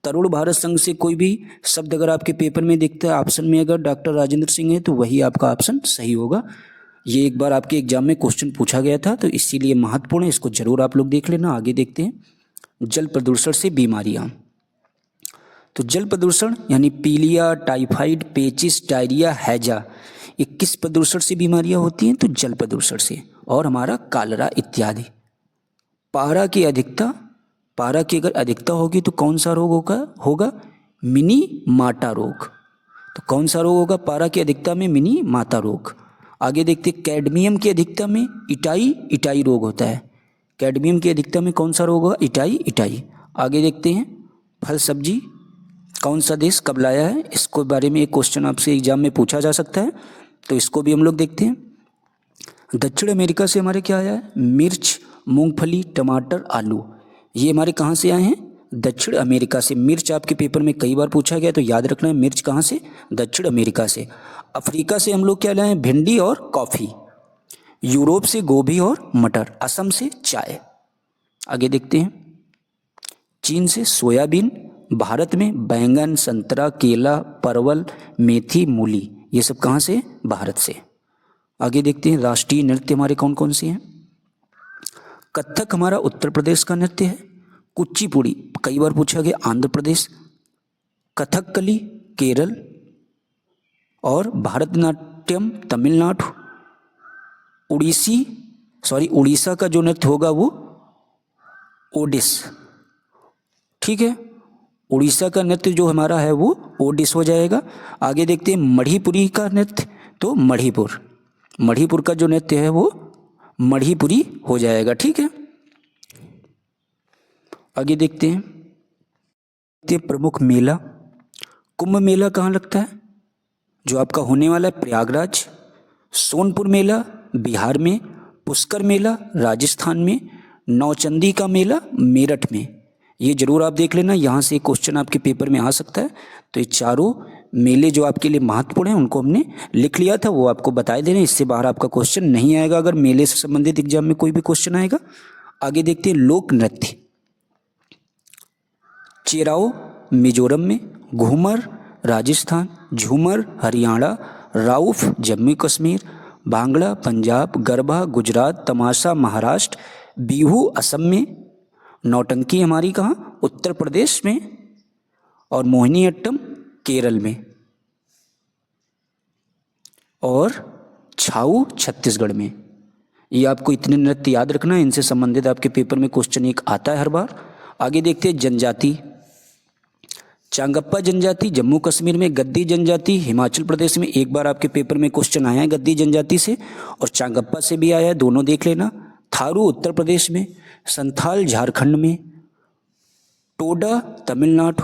तरुण भारत संघ से कोई भी शब्द अगर आपके पेपर में दिखता है ऑप्शन में, अगर डॉक्टर राजेंद्र सिंह है तो वही आपका ऑप्शन सही होगा। ये एक बार आपके एग्जाम में क्वेश्चन पूछा गया था, तो इसीलिए महत्वपूर्ण है, इसको जरूर आप लोग देख लेना। आगे देखते हैं। जल प्रदूषण से बीमारियां। तो जल प्रदूषण यानी पीलिया, टाइफाइड, पेचिस, डायरिया, हैजा, ये किस प्रदूषण से बीमारियां होती हैं? तो जल प्रदूषण से। और हमारा कालरा इत्यादि। पारा की अधिकता, पारा की अगर अधिकता होगी तो कौन सा रोग होगा? मिनी माटा रोग। तो कौन सा रोग होगा पारा की अधिकता में? मिनी माता रोग। आगे देखते हैं। कैडमियम की अधिकता में इटाई रोग होता है। कैडमियम की अधिकता में कौन सा रोग होगा? इटाई। आगे देखते हैं। फल सब्जी कौन सा देश कब लाया है? इसको बारे में एक क्वेश्चन आपसे एग्जाम में पूछा जा सकता है, तो इसको भी हम लोग देखते हैं। दक्षिण अमेरिका से हमारे क्या आया है? मिर्च, मूंगफली, टमाटर, आलू। ये हमारे कहाँ से आए हैं? दक्षिण अमेरिका से। मिर्च आपके पेपर में कई बार पूछा गया, तो याद रखना है मिर्च कहाँ से? दक्षिण अमेरिका से। अफ्रीका से हम लोग क्या लाए हैं? भिंडी और कॉफ़ी। यूरोप से गोभी और मटर। असम से चाय। आगे देखते हैं। चीन से सोयाबीन। भारत में बैंगन, संतरा, केला, परवल, मेथी, मूली। ये सब कहाँ से? भारत से। आगे देखते हैं। राष्ट्रीय नृत्य हमारे कौन कौन से हैं? कथक हमारा उत्तर प्रदेश का नृत्य है। कुचिपुड़ी कई बार पूछा गया, आंध्र प्रदेश। कथकली केरल। और भरतनाट्यम तमिलनाडु। उड़ीसा का जो नृत्य होगा वो ओडिस। ठीक है, उड़ीसा का नृत्य जो हमारा है वो ओडिस हो जाएगा। आगे देखते हैं। मणिपुरी का नृत्य, तो मणिपुर का जो नृत्य है वो मणिपुरी हो जाएगा। ठीक है, आगे देखते हैं। प्रमुख मेला। कुंभ मेला कहाँ लगता है? जो आपका होने वाला है प्रयागराज। सोनपुर मेला बिहार में। पुष्कर मेला राजस्थान में। नौचंदी का मेला मेरठ में। ये जरूर आप देख लेना, यहाँ से क्वेश्चन आपके पेपर में आ सकता है। तो ये चारों मेले जो आपके लिए महत्वपूर्ण हैं उनको हमने लिख लिया था, वो आपको बता देना। इससे बाहर आपका क्वेश्चन नहीं आएगा अगर मेले से संबंधित एग्जाम में कोई भी क्वेश्चन आएगा। आगे देखते हैं। लोक नृत्य। चेराओ मिजोरम में। घूमर राजस्थान। झूमर हरियाणा। राउफ जम्मू कश्मीर। भांगड़ा पंजाब। गरबा गुजरात। तमाशा महाराष्ट्र। बिहू असम में। नौटंकी हमारी कहाँ? उत्तर प्रदेश में। और मोहिनीअट्टम केरल में। और छाऊ छत्तीसगढ़ में। ये आपको इतने नृत्य याद रखना है, इनसे संबंधित आपके पेपर में क्वेश्चन एक आता है हर बार। आगे देखते हैं। जनजाति। चांगप्पा जनजाति जम्मू कश्मीर में। गद्दी जनजाति हिमाचल प्रदेश में। एक बार आपके पेपर में क्वेश्चन आया है गद्दी जनजाति से, और चांगप्पा से भी आया है, दोनों देख लेना। थारू उत्तर प्रदेश में। संथाल झारखंड में। टोडा तमिलनाडु।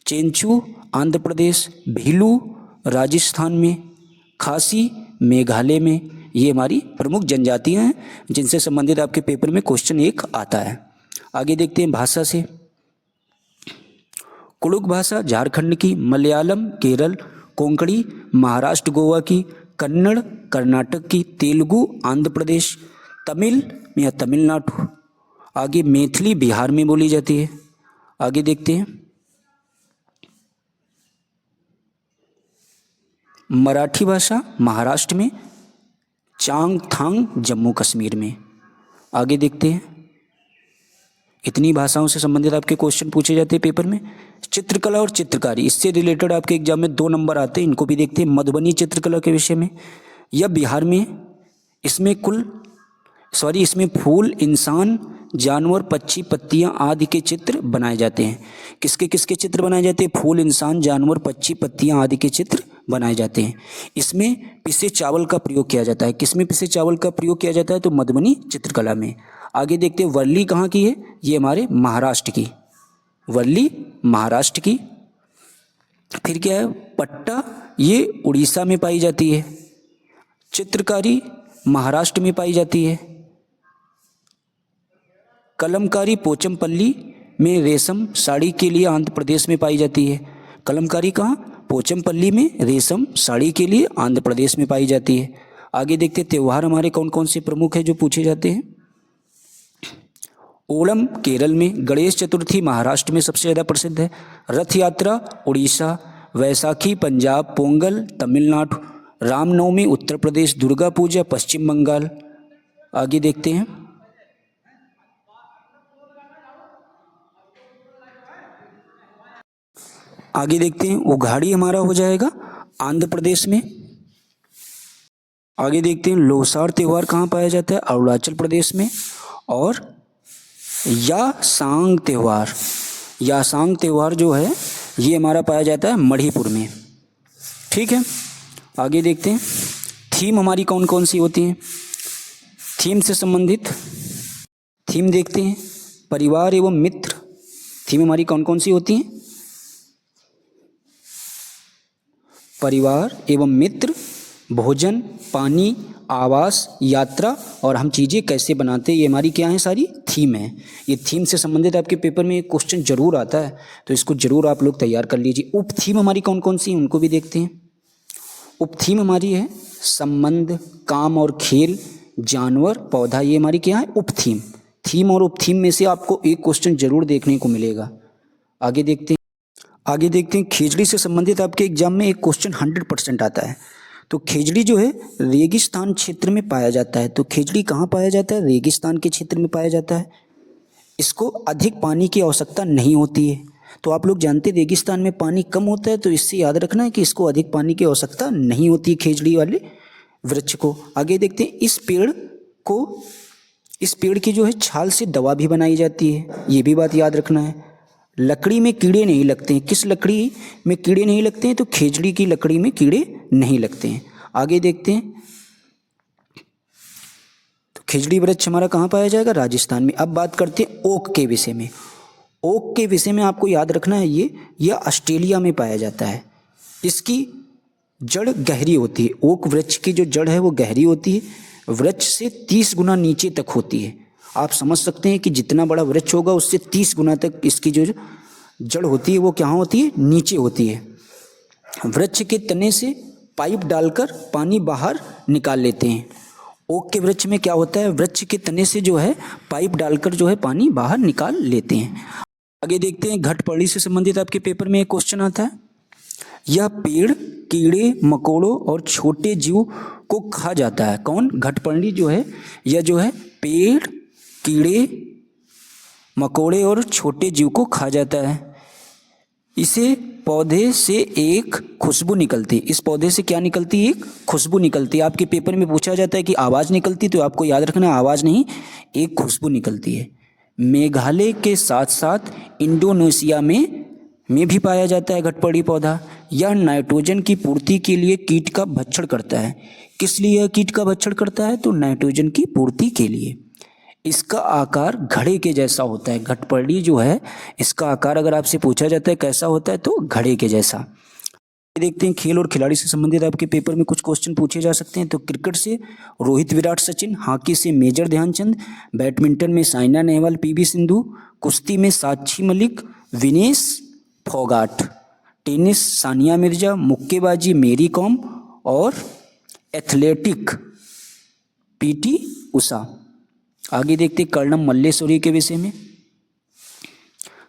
चेंचू आंध्र प्रदेश। भीलू राजस्थान में। खासी मेघालय में। ये हमारी प्रमुख जनजातियां हैं जिनसे संबंधित आपके पेपर में क्वेश्चन एक आता है। आगे देखते हैं। भाषा से। कुड़ुक भाषा झारखंड की। मलयालम केरल। कोंकणी महाराष्ट्र गोवा की। कन्नड़ कर्नाटक की। तेलुगु आंध्र प्रदेश। तमिल या तमिलनाडु। आगे मैथिली बिहार में बोली जाती है। आगे देखते हैं। मराठी भाषा महाराष्ट्र में। चांगथांग जम्मू कश्मीर में। आगे देखते हैं। इतनी भाषाओं से संबंधित आपके क्वेश्चन पूछे जाते हैं पेपर में। चित्रकला और चित्रकारी, इससे रिलेटेड आपके एग्जाम में 2 नंबर आते हैं, इनको भी देखते हैं। मधुबनी चित्रकला के विषय में। यह बिहार में। इसमें फूल, इंसान, जानवर, पक्षी, पत्तियां आदि के चित्र बनाए जाते हैं। किसके किसके चित्र बनाए जाते हैं? फूल, इंसान, जानवर, पक्षी, पत्तियां आदि के चित्र बनाए जाते हैं। इसमें पिसे चावल का प्रयोग किया जाता है। किसमें पिसे चावल का प्रयोग किया जाता है? तो मधुबनी चित्रकला में। आगे देखते हैं वर्ली कहाँ की है? ये हमारे महाराष्ट्र की, वर्ली महाराष्ट्र की। फिर क्या है? पट्टा, ये उड़ीसा में पाई जाती है। चित्रकारी महाराष्ट्र में पाई जाती है। कलमकारी पोचमपल्ली में रेशम साड़ी के लिए आंध्र प्रदेश में पाई जाती है। कलमकारी कहाँ? पोचमपल्ली में रेशम साड़ी के लिए आंध्र प्रदेश में पाई जाती है। आगे देखते हैं त्यौहार हमारे कौन कौन से प्रमुख हैं जो पूछे जाते हैं। ओणम केरल में, गणेश चतुर्थी महाराष्ट्र में सबसे ज़्यादा प्रसिद्ध है, रथ यात्रा उड़ीसा, वैसाखी पंजाब, पोंगल तमिलनाडु, रामनवमी उत्तर प्रदेश, दुर्गा पूजा पश्चिम बंगाल। आगे देखते हैं उघाड़ी हमारा हो जाएगा आंध्र प्रदेश में। आगे देखते हैं लोसार त्यौहार कहाँ पाया जाता है? अरुणाचल प्रदेश में। और यासांग त्यौहार जो है ये हमारा पाया जाता है मणिपुर में। ठीक है, आगे देखते हैं थीम हमारी कौन कौन सी होती हैं। थीम से संबंधित थीम देखते हैं, परिवार एवं मित्र। थीम हमारी कौन कौन सी होती हैं? परिवार एवं मित्र, भोजन, पानी, आवास, यात्रा और हम चीज़ें कैसे बनाते हैं, ये हमारी क्या है? सारी थीम है। ये थीम से संबंधित आपके पेपर में एक क्वेश्चन जरूर आता है, तो इसको जरूर आप लोग तैयार कर लीजिए। उप थीम हमारी कौन कौन सी हैं उनको भी देखते हैं। उप थीम हमारी है संबंध, काम और खेल, जानवर, पौधा। ये हमारी क्या है? उप थीम। थीम और उप थीम में से आपको एक क्वेश्चन जरूर देखने को मिलेगा। आगे देखते हैं खेजड़ी से संबंधित आपके एग्जाम में एक क्वेश्चन 100% आता है। तो खेजड़ी जो है रेगिस्तान क्षेत्र में पाया जाता है। तो खेजड़ी कहाँ पाया जाता है? रेगिस्तान के क्षेत्र में पाया जाता है। इसको अधिक पानी की आवश्यकता नहीं होती है। तो आप लोग जानते हैं रेगिस्तान में पानी कम होता है, तो इससे याद रखना है कि इसको अधिक पानी की आवश्यकता नहीं होती है खेजड़ी वाले वृक्ष को। आगे देखते हैं इस पेड़ की जो है छाल से दवा भी बनाई जाती है, ये भी बात याद रखना है। लकड़ी में कीड़े नहीं लगते हैं। किस लकड़ी में कीड़े नहीं लगते हैं? तो खेजड़ी की लकड़ी में कीड़े नहीं लगते हैं। आगे देखते हैं तो खेजड़ी वृक्ष हमारा कहाँ पाया जाएगा? राजस्थान में। अब बात करते हैं ओक के विषय में। ओक के विषय में आपको याद रखना है यह ऑस्ट्रेलिया में पाया जाता है। इसकी जड़ गहरी होती है। ओक वृक्ष की जो जड़ है वो गहरी होती है, वृक्ष से 30 गुना नीचे तक होती है। आप समझ सकते हैं कि जितना बड़ा वृक्ष होगा उससे 30 गुना तक इसकी जो जड़ होती है वो क्या होती है? नीचे होती है। वृक्ष के तने से पाइप डालकर पानी बाहर निकाल लेते हैं। ओक के वृक्ष में क्या होता है? वृक्ष के तने से जो है पाइप डालकर जो है पानी बाहर निकाल लेते हैं। आगे देखते हैं घटपर्णी से संबंधित आपके पेपर में एक क्वेश्चन आता है। यह पेड़ कीड़े मकोड़ों और छोटे जीव को खा जाता है। कौन? घटपर्णी जो है यह जो है पेड़ कीड़े मकोड़े और छोटे जीव को खा जाता है। इसे पौधे से एक खुशबू निकलती है। इस पौधे से क्या निकलती है? एक खुशबू निकलती है। आपके पेपर में पूछा जाता है कि आवाज़ निकलती, तो आपको याद रखना आवाज़ नहीं, एक खुशबू निकलती है। मेघालय के साथ साथ इंडोनेशिया में भी पाया जाता है घटपर्णी पौधा। यह नाइट्रोजन की पूर्ति के लिए कीट का भक्षण करता है। किस लिए यह कीट का भक्षण करता है? तो नाइट्रोजन की पूर्ति के लिए। इसका आकार घड़े के जैसा होता है। घटपर्णी जो है इसका आकार अगर आपसे पूछा जाता है कैसा होता है, तो घड़े के जैसा। देखते हैं खेल और खिलाड़ी से संबंधित आपके पेपर में कुछ क्वेश्चन पूछे जा सकते हैं। तो क्रिकेट से रोहित विराट सचिन, हॉकी से मेजर ध्यानचंद, बैडमिंटन में साइना नेहवाल पीवी सिंधु, कुश्ती में साक्षी मलिक विनेश फोगाट, टेनिस सानिया मिर्जा, मुक्केबाजी मेरी कॉम और एथलेटिक पीटी उषा। आगे देखते कर्णम मल्लेश्वरी के विषय में।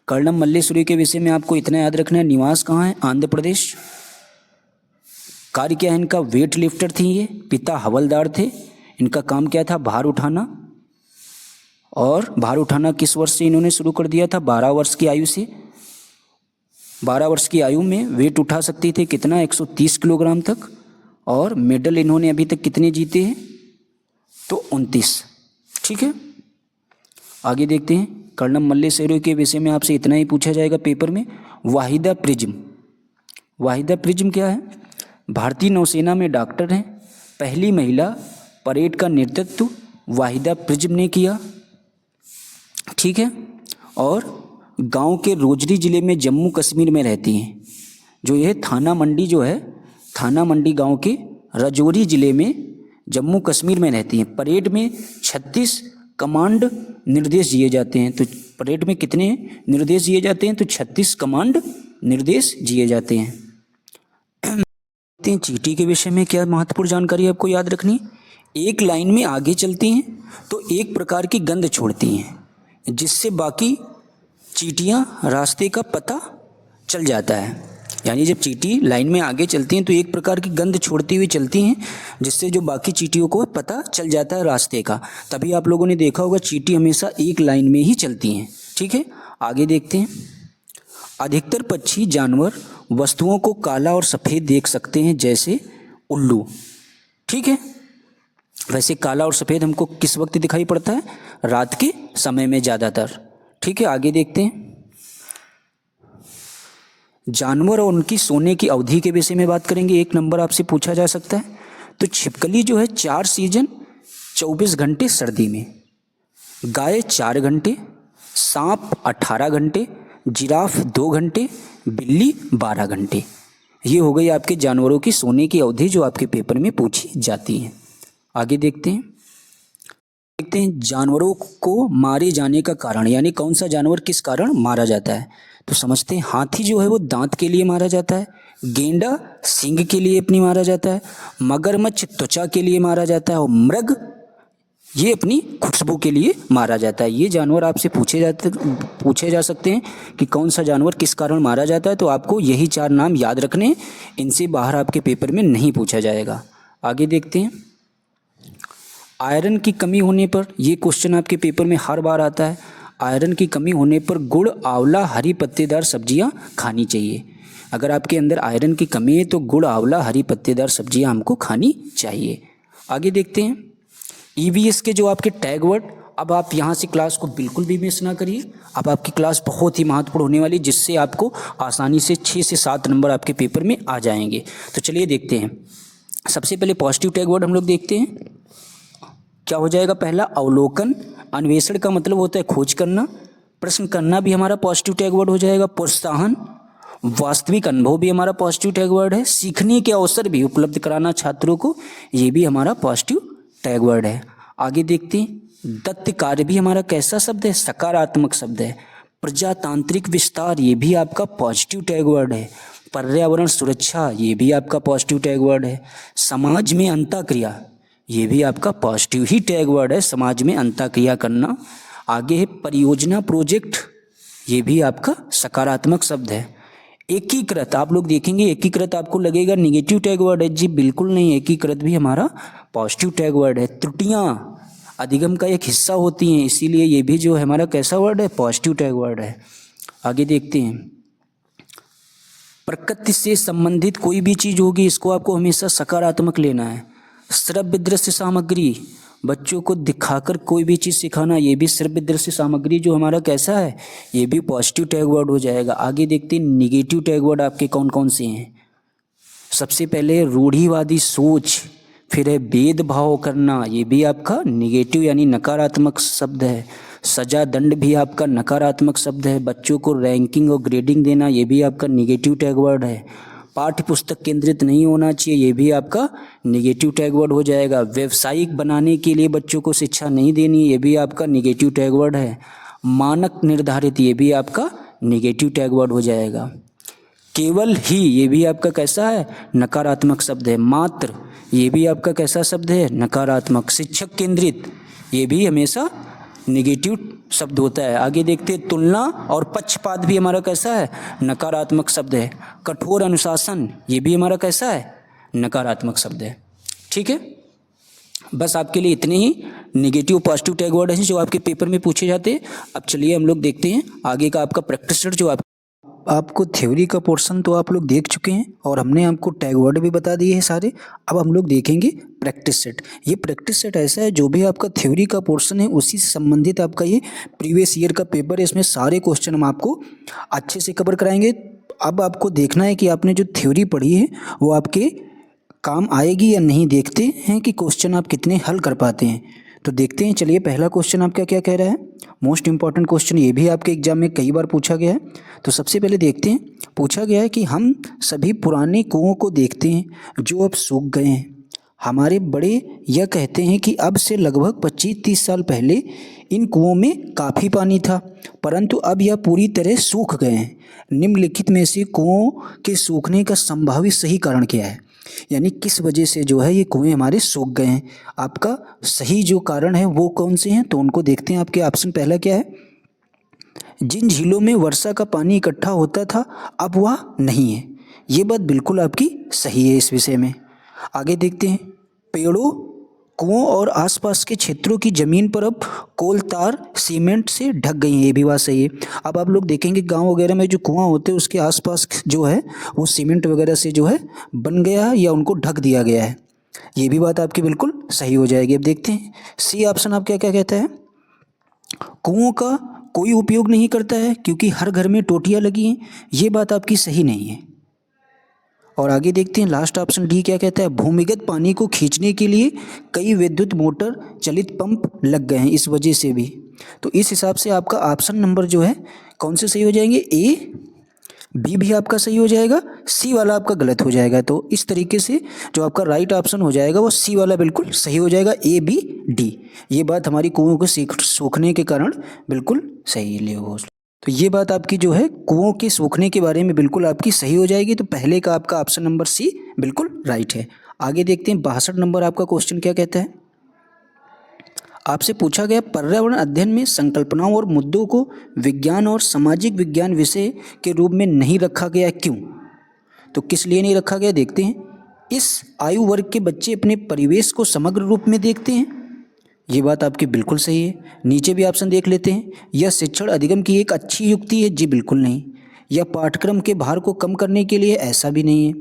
कर्णम मल्लेश्वरी के विषय में आपको इतना याद रखना है, निवास कहाँ है? आंध्र प्रदेश। कार्य क्या है इनका? वेट लिफ्टर थी ये। पिता हवलदार थे। इनका काम क्या था? भार उठाना। और भार उठाना किस वर्ष से इन्होंने शुरू कर दिया था? 12 वर्ष की आयु से। 12 वर्ष की आयु में वेट उठा सकते थे कितना? 130 किलोग्राम तक। और मेडल इन्होंने अभी तक कितने जीते हैं? तो 29। ठीक है। आगे देखते हैं, कर्णम मल्लेश्वरी के विषय में आपसे इतना ही पूछा जाएगा पेपर में। वाहिदा प्रिज्म, वाहिदा प्रिज्म क्या है? भारतीय नौसेना में डॉक्टर हैं, पहली महिला, परेड का नेतृत्व वाहिदा प्रिज्म ने किया, ठीक है। और गांव के रोजरी ज़िले में जम्मू कश्मीर में रहती हैं। जो ये थाना मंडी जो है, थाना मंडी गांव के राजौरी ज़िले में जम्मू कश्मीर में रहती हैं। परेड में 36 कमांड निर्देश दिए जाते हैं। तो परेड में कितने निर्देश दिए जाते हैं? तो 36 कमांड निर्देश दिए जाते हैं। चींटी के विषय में क्या महत्वपूर्ण जानकारी आपको याद रखनी? एक लाइन में आगे चलती हैं तो एक प्रकार की गंध छोड़ती हैं, जिससे बाकी चींटियां रास्ते का पता चल जाता है। यानी जब चींटी लाइन में आगे चलती हैं तो एक प्रकार की गंध छोड़ती हुई चलती हैं, जिससे जो बाकी चींटियों को पता चल जाता है रास्ते का। तभी आप लोगों ने देखा होगा चींटी हमेशा एक लाइन में ही चलती हैं, ठीक है। आगे देखते हैं, अधिकतर पक्षी जानवर वस्तुओं को काला और सफ़ेद देख सकते हैं, जैसे उल्लू, ठीक है। वैसे काला और सफ़ेद हमको किस वक्त दिखाई पड़ता है? रात के समय में ज़्यादातर, ठीक है। आगे देखते हैं, जानवर और उनकी सोने की अवधि के विषय में बात करेंगे। 1 नंबर आपसे पूछा जा सकता है। तो छिपकली जो है 4 सीजन 24 घंटे सर्दी में, गाय 4 घंटे, सांप 18 घंटे, जिराफ 2 घंटे, बिल्ली 12 घंटे। ये हो गई आपके जानवरों की सोने की अवधि जो आपके पेपर में पूछी जाती है। आगे देखते हैं, जानवरों को मारे जाने का कारण, यानी कौन सा जानवर किस कारण मारा जाता है। तो समझते हैं, हाथी जो है वो दांत के लिए मारा जाता है, गेंडा सींग के लिए अपनी मारा जाता है, मगरमच्छ त्वचा के लिए मारा जाता है, और मृग ये अपनी खुशबू के लिए मारा जाता है। ये जानवर आपसे पूछे जा सकते हैं कि कौन सा जानवर किस कारण मारा जाता है। तो आपको यही 4 नाम याद रखने, इनसे बाहर आपके पेपर में नहीं पूछा जाएगा। आगे देखते हैं, आयरन की कमी होने पर, ये क्वेश्चन आपके पेपर में हर बार आता है, आयरन की कमी होने पर गुड़, आंवला, हरी पत्तेदार सब्जियां खानी चाहिए। अगर आपके अंदर आयरन की कमी है तो गुड़, आंवला, हरी पत्तेदार सब्जियां हमको खानी चाहिए। आगे देखते हैं, ईवीएस के जो आपके टैग वर्ड, अब आप यहाँ से क्लास को बिल्कुल भी मिस ना करिए। अब आपकी क्लास बहुत ही महत्वपूर्ण होने वाली, जिससे आपको आसानी से 6 से 7 नंबर आपके पेपर में आ जाएंगे। तो चलिए देखते हैं। सबसे पहले पॉजिटिव टैग वर्ड हम लोग देखते हैं। क्या हो जाएगा? पहला अवलोकन, अन्वेषण का मतलब होता है खोज करना, प्रश्न करना भी हमारा पॉजिटिव टैग वर्ड हो जाएगा। प्रोत्साहन, वास्तविक अनुभव भी हमारा पॉजिटिव टैग वर्ड है। सीखने के अवसर भी उपलब्ध कराना छात्रों को, ये भी हमारा पॉजिटिव टैग वर्ड है। आगे देखते हैं, दत्त कार्य भी हमारा कैसा शब्द है? सकारात्मक शब्द है। प्रजातांत्रिक विस्तार, ये भी आपका पॉजिटिव टैग वर्ड है। पर्यावरण सुरक्षा, ये भी आपका पॉजिटिव टैग वर्ड है। समाज में अंतःक्रिया, ये भी आपका पॉजिटिव ही टैग वर्ड है, समाज में अंतःक्रिया करना। आगे है परियोजना, प्रोजेक्ट, ये भी आपका सकारात्मक शब्द है। एकीकृत, आप लोग देखेंगे एकीकृत आपको लगेगा निगेटिव टैग वर्ड है, जी बिल्कुल नहीं, एकीकृत भी हमारा पॉजिटिव टैग वर्ड है। त्रुटियाँ अधिगम का एक हिस्सा होती हैं, इसीलिए ये भी जो है हमारा कैसा वर्ड है? पॉजिटिव टैग वर्ड है। आगे देखते हैं, प्रकृति से संबंधित कोई भी चीज़ होगी, इसको आपको हमेशा सकारात्मक लेना है। श्रव्य दृश्य सामग्री, बच्चों को दिखाकर कोई भी चीज़ सिखाना, ये भी श्रव्य दृश्य सामग्री जो हमारा कैसा है? ये भी पॉजिटिव टैग वर्ड हो जाएगा। आगे देखते हैं निगेटिव टैग वर्ड आपके कौन कौन से हैं। सबसे पहले रूढ़िवादी सोच, फिर है भेदभाव करना, ये भी आपका निगेटिव यानी नकारात्मक शब्द है। सजा दंड भी आपका नकारात्मक शब्द है। बच्चों को रैंकिंग और ग्रेडिंग देना, ये भी आपका निगेटिव टैग वर्ड है। पाठ्य पुस्तक केंद्रित नहीं होना चाहिए, ये भी आपका निगेटिव टैग वर्ड हो जाएगा। व्यावसायिक बनाने के लिए बच्चों को शिक्षा नहीं देनी, ये भी आपका निगेटिव टैग वर्ड है। मानक निर्धारित, ये भी आपका निगेटिव टैग वर्ड हो जाएगा। केवल ही, ये भी आपका कैसा है? नकारात्मक शब्द है। मात्र, ये भी आपका कैसा शब्द है? नकारात्मक। शिक्षक केंद्रित, ये भी हमेशा निगेटिव शब्द होता है। आगे देखते हैं, तुलना और पक्षपात भी हमारा कैसा है? नकारात्मक शब्द है। कठोर अनुशासन, ये भी हमारा कैसा है? नकारात्मक शब्द है। ठीक है, बस आपके लिए इतने ही निगेटिव पॉजिटिव टैग वर्ड हैं जो आपके पेपर में पूछे जाते हैं। अब चलिए हम लोग देखते हैं आगे का आपका प्रैक्टिस सेट जो आप अब आपको थ्योरी का पोर्शन तो आप लोग देख चुके हैं और हमने आपको टैग वर्ड भी बता दिए हैं सारे। अब हम लोग देखेंगे प्रैक्टिस सेट। ये प्रैक्टिस सेट ऐसा है, जो भी आपका थ्योरी का पोर्शन है उसी से संबंधित आपका ये प्रीवियस ईयर का पेपर है। इसमें सारे क्वेश्चन हम आपको अच्छे से कवर कराएंगे। अब आपको देखना है कि आपने जो थ्योरी पढ़ी है वो आपके काम आएगी या नहीं। देखते हैं कि क्वेश्चन आप कितने हल कर पाते हैं। तो देखते हैं, चलिए पहला क्वेश्चन आपका क्या कह रहा है। मोस्ट इंपॉर्टेंट क्वेश्चन, ये भी आपके एग्जाम में कई बार पूछा गया है। तो सबसे पहले देखते हैं, पूछा गया है कि हम सभी पुराने कुओं को देखते हैं जो अब सूख गए हैं। हमारे बड़े यह कहते हैं कि अब से लगभग 25-30 साल पहले इन कुओं में काफ़ी पानी था, परंतु अब यह पूरी तरह सूख गए हैं। निम्नलिखित में से कुओं के सूखने का संभावित सही कारण क्या है? यानी किस वजह से जो है ये कुएं हमारे सूख गए हैं। आपका सही जो कारण है वो कौन से हैं, तो उनको देखते हैं। आपके ऑप्शन पहला क्या है, जिन झीलों में वर्षा का पानी इकट्ठा होता था अब वह नहीं है। ये बात बिल्कुल आपकी सही है इस विषय में। आगे देखते हैं, पेड़ों, कुओं और आसपास के क्षेत्रों की ज़मीन पर अब कोल, तार, सीमेंट से ढक गई हैं। ये भी बात सही है। अब आप लोग देखेंगे गांव वगैरह में जो कुआं होते हैं उसके आसपास जो है वो सीमेंट वगैरह से जो है बन गया है या उनको ढक दिया गया है। ये भी बात आपकी बिल्कुल सही हो जाएगी। अब देखते हैं सी ऑप्शन आप क्या क्या कहता है। कुओं का कोई उपयोग नहीं करता है क्योंकि हर घर में टोटियाँ लगी हैं। ये बात आपकी सही नहीं है। और आगे देखते हैं लास्ट ऑप्शन डी क्या कहता है, भूमिगत पानी को खींचने के लिए कई विद्युत मोटर चलित पंप लग गए हैं इस वजह से भी। तो इस हिसाब से आपका ऑप्शन नंबर जो है कौन से सही हो जाएंगे, ए, बी भी आपका सही हो जाएगा, सी वाला आपका गलत हो जाएगा। तो इस तरीके से जो आपका राइट ऑप्शन हो जाएगा वो सी वाला बिल्कुल सही हो जाएगा, ए, बी, डी। ये बात हमारी कुओं के सूखने के कारण बिल्कुल सही ले हो। तो ये बात आपकी जो है कुओं के सूखने के बारे में बिल्कुल आपकी सही हो जाएगी। तो पहले का आपका ऑप्शन नंबर सी बिल्कुल राइट है। आगे देखते हैं 62 नंबर आपका क्वेश्चन क्या कहता है। आपसे पूछा गया, पर्यावरण अध्ययन में संकल्पनाओं और मुद्दों को विज्ञान और सामाजिक विज्ञान विषय के रूप में नहीं रखा गया, क्यों? तो किस लिए नहीं रखा गया देखते हैं। इस आयु वर्ग के बच्चे अपने परिवेश को समग्र रूप में देखते हैं। ये बात आपकी बिल्कुल सही है। नीचे भी ऑप्शन देख लेते हैं, यह शिक्षण अधिगम की एक अच्छी युक्ति है। जी बिल्कुल नहीं। यह पाठ्यक्रम के भार को कम करने के लिए, ऐसा भी नहीं है।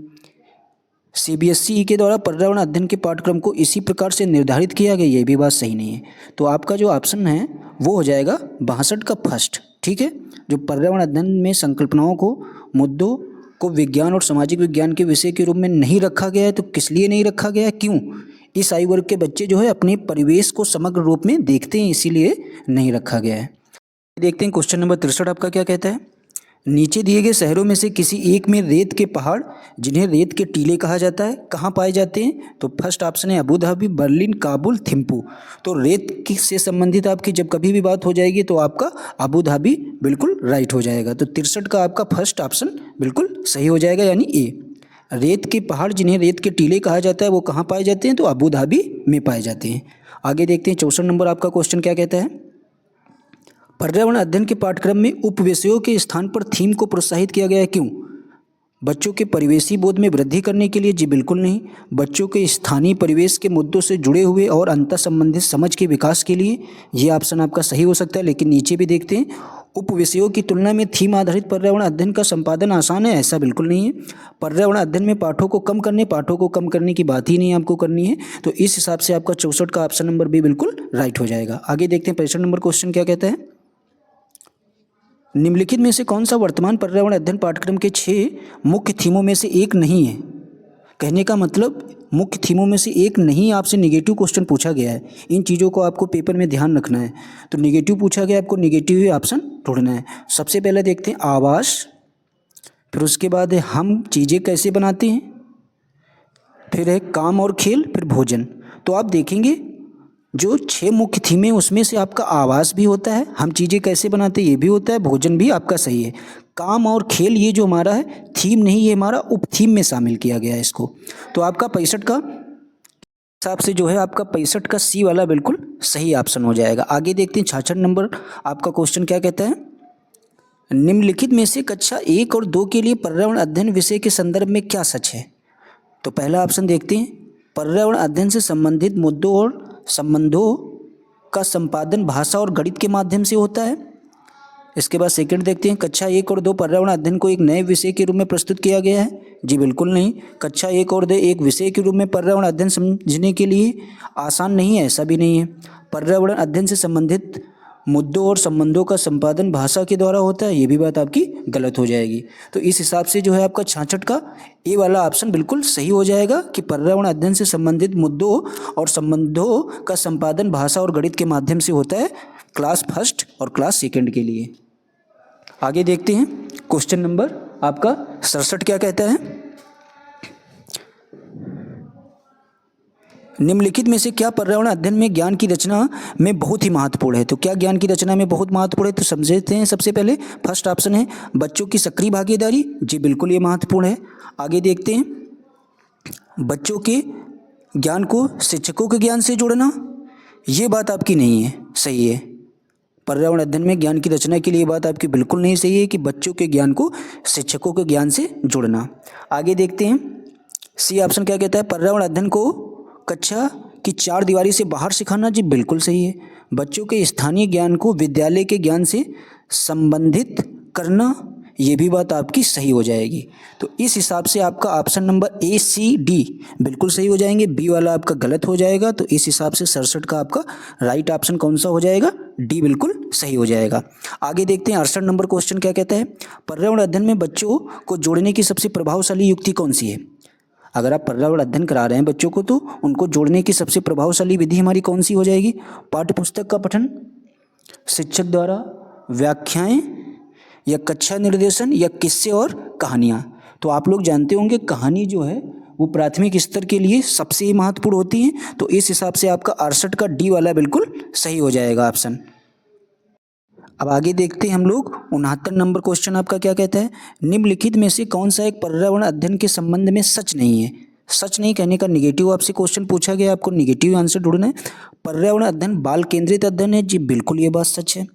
सीबीएसई के द्वारा पर्यावरण अध्ययन के पाठ्यक्रम को इसी प्रकार से निर्धारित किया गया, ये भी बात सही नहीं है। तो आपका जो ऑप्शन है वो हो जाएगा 62 का फर्स्ट। ठीक है, जो पर्यावरण अध्ययन में संकल्पनाओं को, मुद्दों को विज्ञान और सामाजिक विज्ञान के विषय के रूप में नहीं रखा गया है। तो किस लिए नहीं रखा गया है, क्यों? इस आयु वर्ग के बच्चे जो है अपने परिवेश को समग्र रूप में देखते हैं, इसीलिए नहीं रखा गया है। देखते हैं क्वेश्चन नंबर 63 आपका क्या कहता है। नीचे दिए गए शहरों में से किसी एक में रेत के पहाड़, जिन्हें रेत के टीले कहा जाता है, कहाँ पाए जाते हैं? तो फर्स्ट ऑप्शन है Abu Dhabi, Berlin, Kabul, Thimphu. तो रेत से संबंधित आपकी जब कभी भी बात हो जाएगी तो आपका अबू धाबी बिल्कुल राइट हो जाएगा। तो 63 का आपका फर्स्ट ऑप्शन बिल्कुल सही हो जाएगा, यानी ए। रेत के पहाड़, जिन्हें रेत के टीले कहा जाता है, वो कहाँ पाए जाते हैं? तो अबू धाबी में पाए जाते हैं। आगे देखते हैं 64 नंबर आपका क्वेश्चन क्या कहता है। पर्यावरण अध्ययन के पाठ्यक्रम में उपविषयों के स्थान पर थीम को प्रोत्साहित किया गया है, क्यों? बच्चों के परिवेशी बोध में वृद्धि करने के लिए? जी बिल्कुल नहीं। बच्चों के स्थानीय परिवेश के मुद्दों से जुड़े हुए और अंतर संबंधित समझ के विकास के लिए, ये ऑप्शन आपका सही हो सकता है। लेकिन नीचे भी देखते हैं, उपविषयों की तुलना में थीम आधारित पर्यावरण अध्ययन का संपादन आसान है, ऐसा बिल्कुल नहीं है। पर्यावरण अध्ययन में पाठों को कम करने की बात ही नहीं आपको करनी है। तो इस हिसाब से आपका 64 का ऑप्शन नंबर भी बिल्कुल राइट हो जाएगा। आगे देखते हैं 65 नंबर क्वेश्चन क्या कहता है। निम्नलिखित में से कौन सा वर्तमान पर्यावरण अध्ययन पाठ्यक्रम के 6 मुख्य थीमों में से एक नहीं है? कहने का मतलब मुख्य थीमों में से एक नहीं, आपसे नेगेटिव क्वेश्चन पूछा गया है। इन चीज़ों को आपको पेपर में ध्यान रखना है। तो नेगेटिव पूछा गया, आपको नेगेटिव ही ऑप्शन ढूंढना है। सबसे पहले देखते हैं आवास, फिर उसके बाद है हम चीज़ें कैसे बनाते हैं, फिर है काम और खेल, फिर भोजन। तो आप देखेंगे जो 6 मुख्य थीमें उसमें से आपका आवास भी होता है, हम चीज़ें कैसे बनाते हैं ये भी होता है, भोजन भी आपका सही है। काम और खेल ये जो हमारा है थीम नहीं, ये हमारा उप थीम में शामिल किया गया है इसको। तो आपका 65 का हिसाब से जो है आपका 65 का सी वाला बिल्कुल सही ऑप्शन हो जाएगा। आगे देखते हैं 66 नंबर आपका क्वेश्चन क्या कहता है। निम्नलिखित में से कक्षा 1 और 2 के लिए पर्यावरण अध्ययन विषय के संदर्भ में क्या सच है? तो पहला ऑप्शन देखते हैं, पर्यावरण अध्ययन से संबंधित मुद्दों और संबंधों का संपादन भाषा और गणित के माध्यम से होता है। इसके बाद सेकंड देखते हैं, कक्षा 1 और 2 पर्यावरण अध्ययन को एक नए विषय के रूप में प्रस्तुत किया गया है? जी बिल्कुल नहीं। कक्षा 1 और 2 एक विषय के रूप में पर्यावरण अध्ययन समझने के लिए आसान नहीं है, ऐसा भी नहीं है। पर्यावरण अध्ययन से संबंधित मुद्दों और संबंधों का संपादन भाषा के द्वारा होता है, ये भी बात आपकी गलत हो जाएगी। तो इस हिसाब से जो है आपका 66 का ए वाला ऑप्शन बिल्कुल सही हो जाएगा कि पर्यावरण अध्ययन से संबंधित मुद्दों और संबंधों का संपादन भाषा और गणित के माध्यम से होता है क्लास फर्स्ट और क्लास सेकंड के लिए। आगे देखते हैं क्वेश्चन नंबर आपका 67 क्या कहता है। निम्नलिखित में से क्या पर्यावरण अध्ययन में ज्ञान की रचना में बहुत ही महत्वपूर्ण है? तो क्या ज्ञान की रचना में बहुत महत्वपूर्ण है, तो समझते हैं। सबसे पहले फर्स्ट ऑप्शन है बच्चों की सक्रिय भागीदारी। जी बिल्कुल ये महत्वपूर्ण है। आगे देखते हैं, बच्चों के ज्ञान को शिक्षकों के ज्ञान से जोड़ना, ये बात आपकी नहीं है, सही है। पर्यावरण अध्ययन में ज्ञान की रचना के लिए बात आपकी बिल्कुल नहीं सही है कि बच्चों के ज्ञान को शिक्षकों के ज्ञान से जोड़ना। आगे देखते हैं, सी ऑप्शन क्या कहता है, पर्यावरण अध्ययन को कक्षा की 4 दीवारी से बाहर सिखाना। जी बिल्कुल सही है। बच्चों के स्थानीय ज्ञान को विद्यालय के ज्ञान से संबंधित करना, ये भी बात आपकी सही हो जाएगी। तो इस हिसाब से आपका option number A C D बिल्कुल सही हो जाएंगे, बी वाला आपका गलत हो जाएगा। तो इस हिसाब से 67 का आपका राइट ऑप्शन कौन सा हो जाएगा, डी बिल्कुल सही हो जाएगा। आगे देखते हैं 68 नंबर क्वेश्चन क्या कहता है, पर्यावरण अध्ययन में बच्चों को जोड़ने की सबसे प्रभावशाली युक्ति कौन सी है? अगर आप पर्यावरण अध्ययन करा रहे हैं बच्चों को तो उनको जोड़ने की सबसे प्रभावशाली विधि हमारी कौन सी हो जाएगी? पाठ्य पुस्तक का पठन, शिक्षक द्वारा व्याख्याएं, या कक्षा निर्देशन, या किस्से और कहानियाँ। तो आप लोग जानते होंगे कहानी जो है वो प्राथमिक स्तर के लिए सबसे ही महत्वपूर्ण होती है। तो इस हिसाब से आपका 68 का डी वाला बिल्कुल सही हो जाएगा ऑप्शन। अब आगे देखते हैं हम लोग 69 नंबर क्वेश्चन आपका क्या कहता है, निम्नलिखित में से कौन सा एक पर्यावरण अध्ययन के संबंध में सच नहीं है? सच नहीं कहने का निगेटिव आपसे क्वेश्चन पूछा गया, आपको निगेटिव आंसर ढूंढना है। पर्यावरण अध्ययन बाल केंद्रित अध्ययन है। जी बिल्कुल ये बात सच है।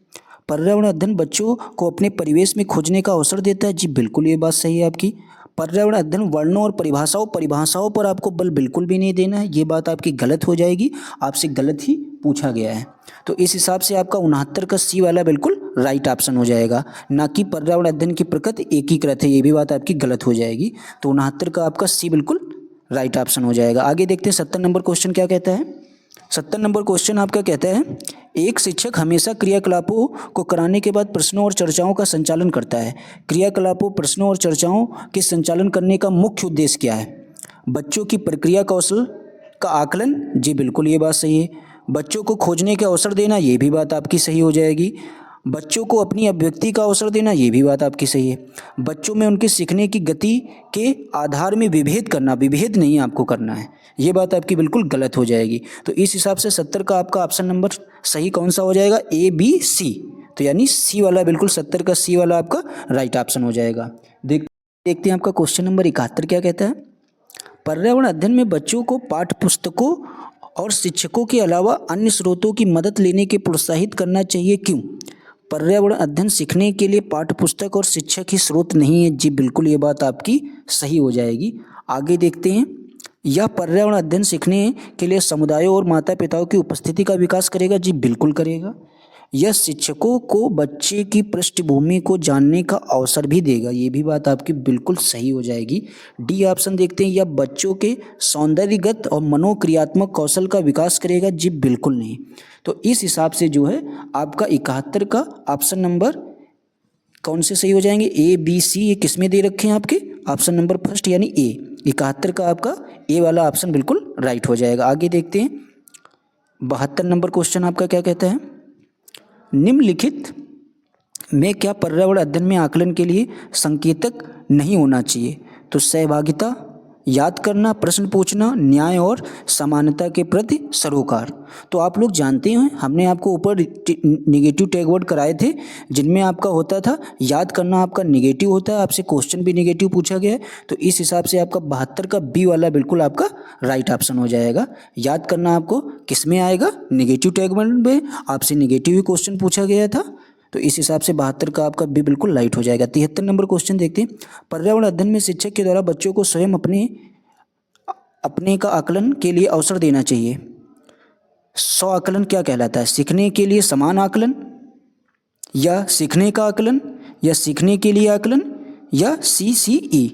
पर्यावरण अध्ययन बच्चों को अपने परिवेश में खोजने का अवसर देता है। जी बिल्कुल ये बात सही है आपकी। पर्यावरण अध्ययन वर्णों और परिभाषाओं पर आपको बल बिल्कुल भी नहीं देना है, ये बात आपकी गलत हो जाएगी, आपसे गलत ही पूछा गया है। तो इस हिसाब से आपका 69 का सी वाला बिल्कुल राइट ऑप्शन हो जाएगा, ना कि पर्यावरण अध्ययन की प्रकृति एकीकृत है, ये भी बात आपकी गलत हो जाएगी। तो 69 का आपका सी बिल्कुल राइट ऑप्शन हो जाएगा। आगे देखते हैं 70 नंबर क्वेश्चन क्या कहता है। 70 नंबर क्वेश्चन आपका कहता है, एक शिक्षक हमेशा क्रियाकलापों को कराने के बाद प्रश्नों और चर्चाओं का संचालन करता है। क्रियाकलापों, प्रश्नों और चर्चाओं के संचालन करने का मुख्य उद्देश्य क्या है? बच्चों की प्रक्रिया कौशल का आकलन। जी बिल्कुल ये बात सही है। बच्चों को खोजने के अवसर देना, ये भी बात आपकी सही हो जाएगी। बच्चों को अपनी अभिव्यक्ति का अवसर देना, ये भी बात आपकी सही है। बच्चों में उनके सीखने की गति के आधार में विभेद करना, विभेद नहीं आपको करना है, ये बात आपकी बिल्कुल गलत हो जाएगी। तो इस हिसाब से 70 का आपका ऑप्शन नंबर सही कौन सा हो जाएगा, ए बी सी। तो यानी सी वाला बिल्कुल 70 का सी वाला आपका राइट ऑप्शन हो जाएगा। देखते हैं आपका क्वेश्चन नंबर 71 क्या कहता है। पर्यावरण अध्ययन में बच्चों को पाठ्य पुस्तकों और शिक्षकों के अलावा अन्य स्रोतों की मदद लेने के प्रोत्साहित करना चाहिए, क्यों? पर्यावरण अध्ययन सीखने के लिए पाठ्य पुस्तक और शिक्षक ही स्रोत नहीं है। जी बिल्कुल ये बात आपकी सही हो जाएगी। आगे देखते हैं, यह पर्यावरण अध्ययन सीखने के लिए समुदायों और माता पिताओं की उपस्थिति का विकास करेगा। जी बिल्कुल करेगा। यह शिक्षकों को बच्चे की पृष्ठभूमि को जानने का अवसर भी देगा, ये भी बात आपकी बिल्कुल सही हो जाएगी। डी ऑप्शन देखते हैं, यह बच्चों के सौंदर्यगत और मनोक्रियात्मक कौशल का विकास करेगा। जी बिल्कुल नहीं। तो इस हिसाब से जो है आपका 71 का ऑप्शन नंबर कौन से सही हो जाएंगे, ए बी सी, ये किस में दे रखे हैं आपके, ऑप्शन नंबर फर्स्ट यानी ए। 71 का आपका ए वाला ऑप्शन बिल्कुल राइट हो जाएगा। आगे देखते हैं 72 नंबर क्वेश्चन आपका क्या कहता है, निम्नलिखित में क्या पर्यावरण अध्ययन में आकलन के लिए संकेतक नहीं होना चाहिए? तो सहभागिता, याद करना, प्रश्न पूछना, न्याय और समानता के प्रति सरोकार। तो आप लोग जानते हैं हमने आपको ऊपर निगेटिव टैग वर्ड कराए थे, जिनमें आपका होता था याद करना, आपका निगेटिव होता है, आपसे क्वेश्चन भी निगेटिव पूछा गया है। तो इस हिसाब से आपका 72 का बी वाला बिल्कुल आपका राइट ऑप्शन हो जाएगा। याद करना आपको किस में आएगा, निगेटिव टैग वर्ड में, आपसे निगेटिव ही क्वेश्चन पूछा गया था। तो इस हिसाब से 72 का आपका बी बिल्कुल राइट हो जाएगा। 73 नंबर क्वेश्चन देखते हैं, पर्यावरण अध्ययन में शिक्षक के द्वारा बच्चों को स्वयं अपने का आकलन के लिए अवसर देना चाहिए। स्व आकलन क्या कहलाता है, सीखने के लिए समान आकलन, या सीखने का आकलन, या सीखने के लिए आकलन, या CCE।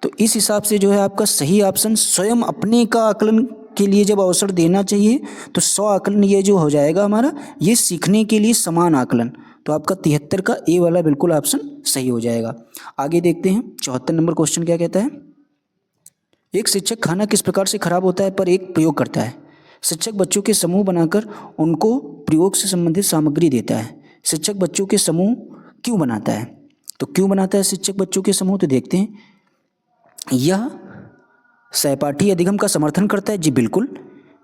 तो इस हिसाब से जो है आपका सही ऑप्शन स्वयं अपने का आकलन के लिए जब अवसर देना चाहिए तो 100 आकलन ये जो हो जाएगा हमारा, ये सीखने के लिए समान आकलन। तो आपका 73 का ए वाला बिल्कुल ऑप्शन सही हो जाएगा। आगे देखते हैं 74 नंबर क्वेश्चन क्या कहता है। एक शिक्षक खाना किस प्रकार से खराब होता है पर एक प्रयोग करता है। शिक्षक बच्चों के समूह बनाकर उनको प्रयोग से संबंधित सामग्री देता है। शिक्षक बच्चों के समूह क्यों बनाता है? तो क्यों बनाता है शिक्षक बच्चों के समूह? तो देखते हैं, यह सहपाठी अधिगम का समर्थन करता है, जी बिल्कुल।